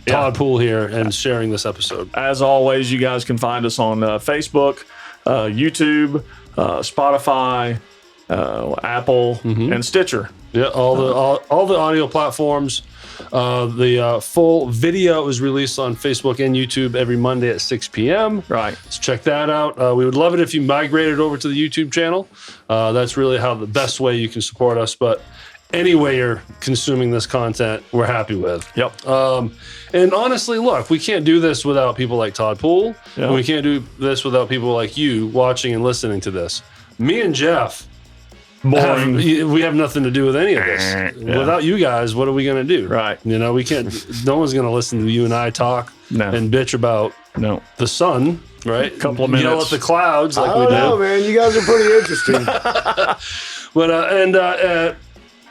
[SPEAKER 3] Todd Poole here and sharing this episode?
[SPEAKER 4] As always, you guys can find us on Facebook, YouTube, Spotify, Apple, and Stitcher.
[SPEAKER 3] Yeah, all the audio platforms. The full video is released on Facebook and YouTube every Monday at 6 p.m.
[SPEAKER 4] Right.
[SPEAKER 3] So check that out. We would love it if you migrated over to the YouTube channel. That's really how the best way you can support us. But any way you're consuming this content, we're happy with.
[SPEAKER 4] Yep.
[SPEAKER 3] And honestly, look, we can't do this without people like Todd Poole.
[SPEAKER 4] Yeah.
[SPEAKER 3] And we can't do this without people like you watching and listening to this. Me and Jeff,
[SPEAKER 4] Boring.
[SPEAKER 3] we have nothing to do with any of this.
[SPEAKER 4] Yeah.
[SPEAKER 3] Without you guys, what are we going to do?
[SPEAKER 4] Right.
[SPEAKER 3] You know, we can't, no one's going to listen to you and I talk
[SPEAKER 4] No.
[SPEAKER 3] and bitch about
[SPEAKER 4] No.
[SPEAKER 3] the sun, right?
[SPEAKER 4] Couple of
[SPEAKER 3] Yell
[SPEAKER 4] minutes.
[SPEAKER 3] at the clouds like
[SPEAKER 2] I
[SPEAKER 3] we
[SPEAKER 2] don't
[SPEAKER 3] do.
[SPEAKER 2] know, man. You guys are pretty interesting.
[SPEAKER 3] But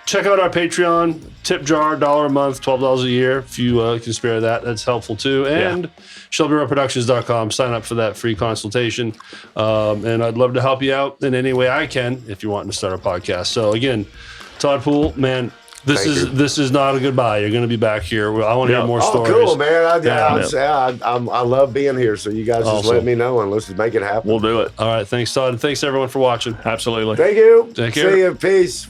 [SPEAKER 3] check out our Patreon tip jar, $1 a month, $12 a year. If you can spare that, that's helpful too. And ShelbyRowProductions.com. Sign up for that free consultation. And I'd love to help you out in any way I can if you're wanting to start a podcast. So again, Todd Poole, man, this is not a goodbye. You're going to be back here. I want to hear more stories.
[SPEAKER 2] Oh, cool, man. I love being here. So you guys just
[SPEAKER 3] Awesome.
[SPEAKER 2] let me know and let's just make it happen.
[SPEAKER 4] We'll do it.
[SPEAKER 3] All right. Thanks, Todd. And thanks, everyone, for watching.
[SPEAKER 4] Absolutely.
[SPEAKER 2] Thank you.
[SPEAKER 3] Take care.
[SPEAKER 2] See you. Peace.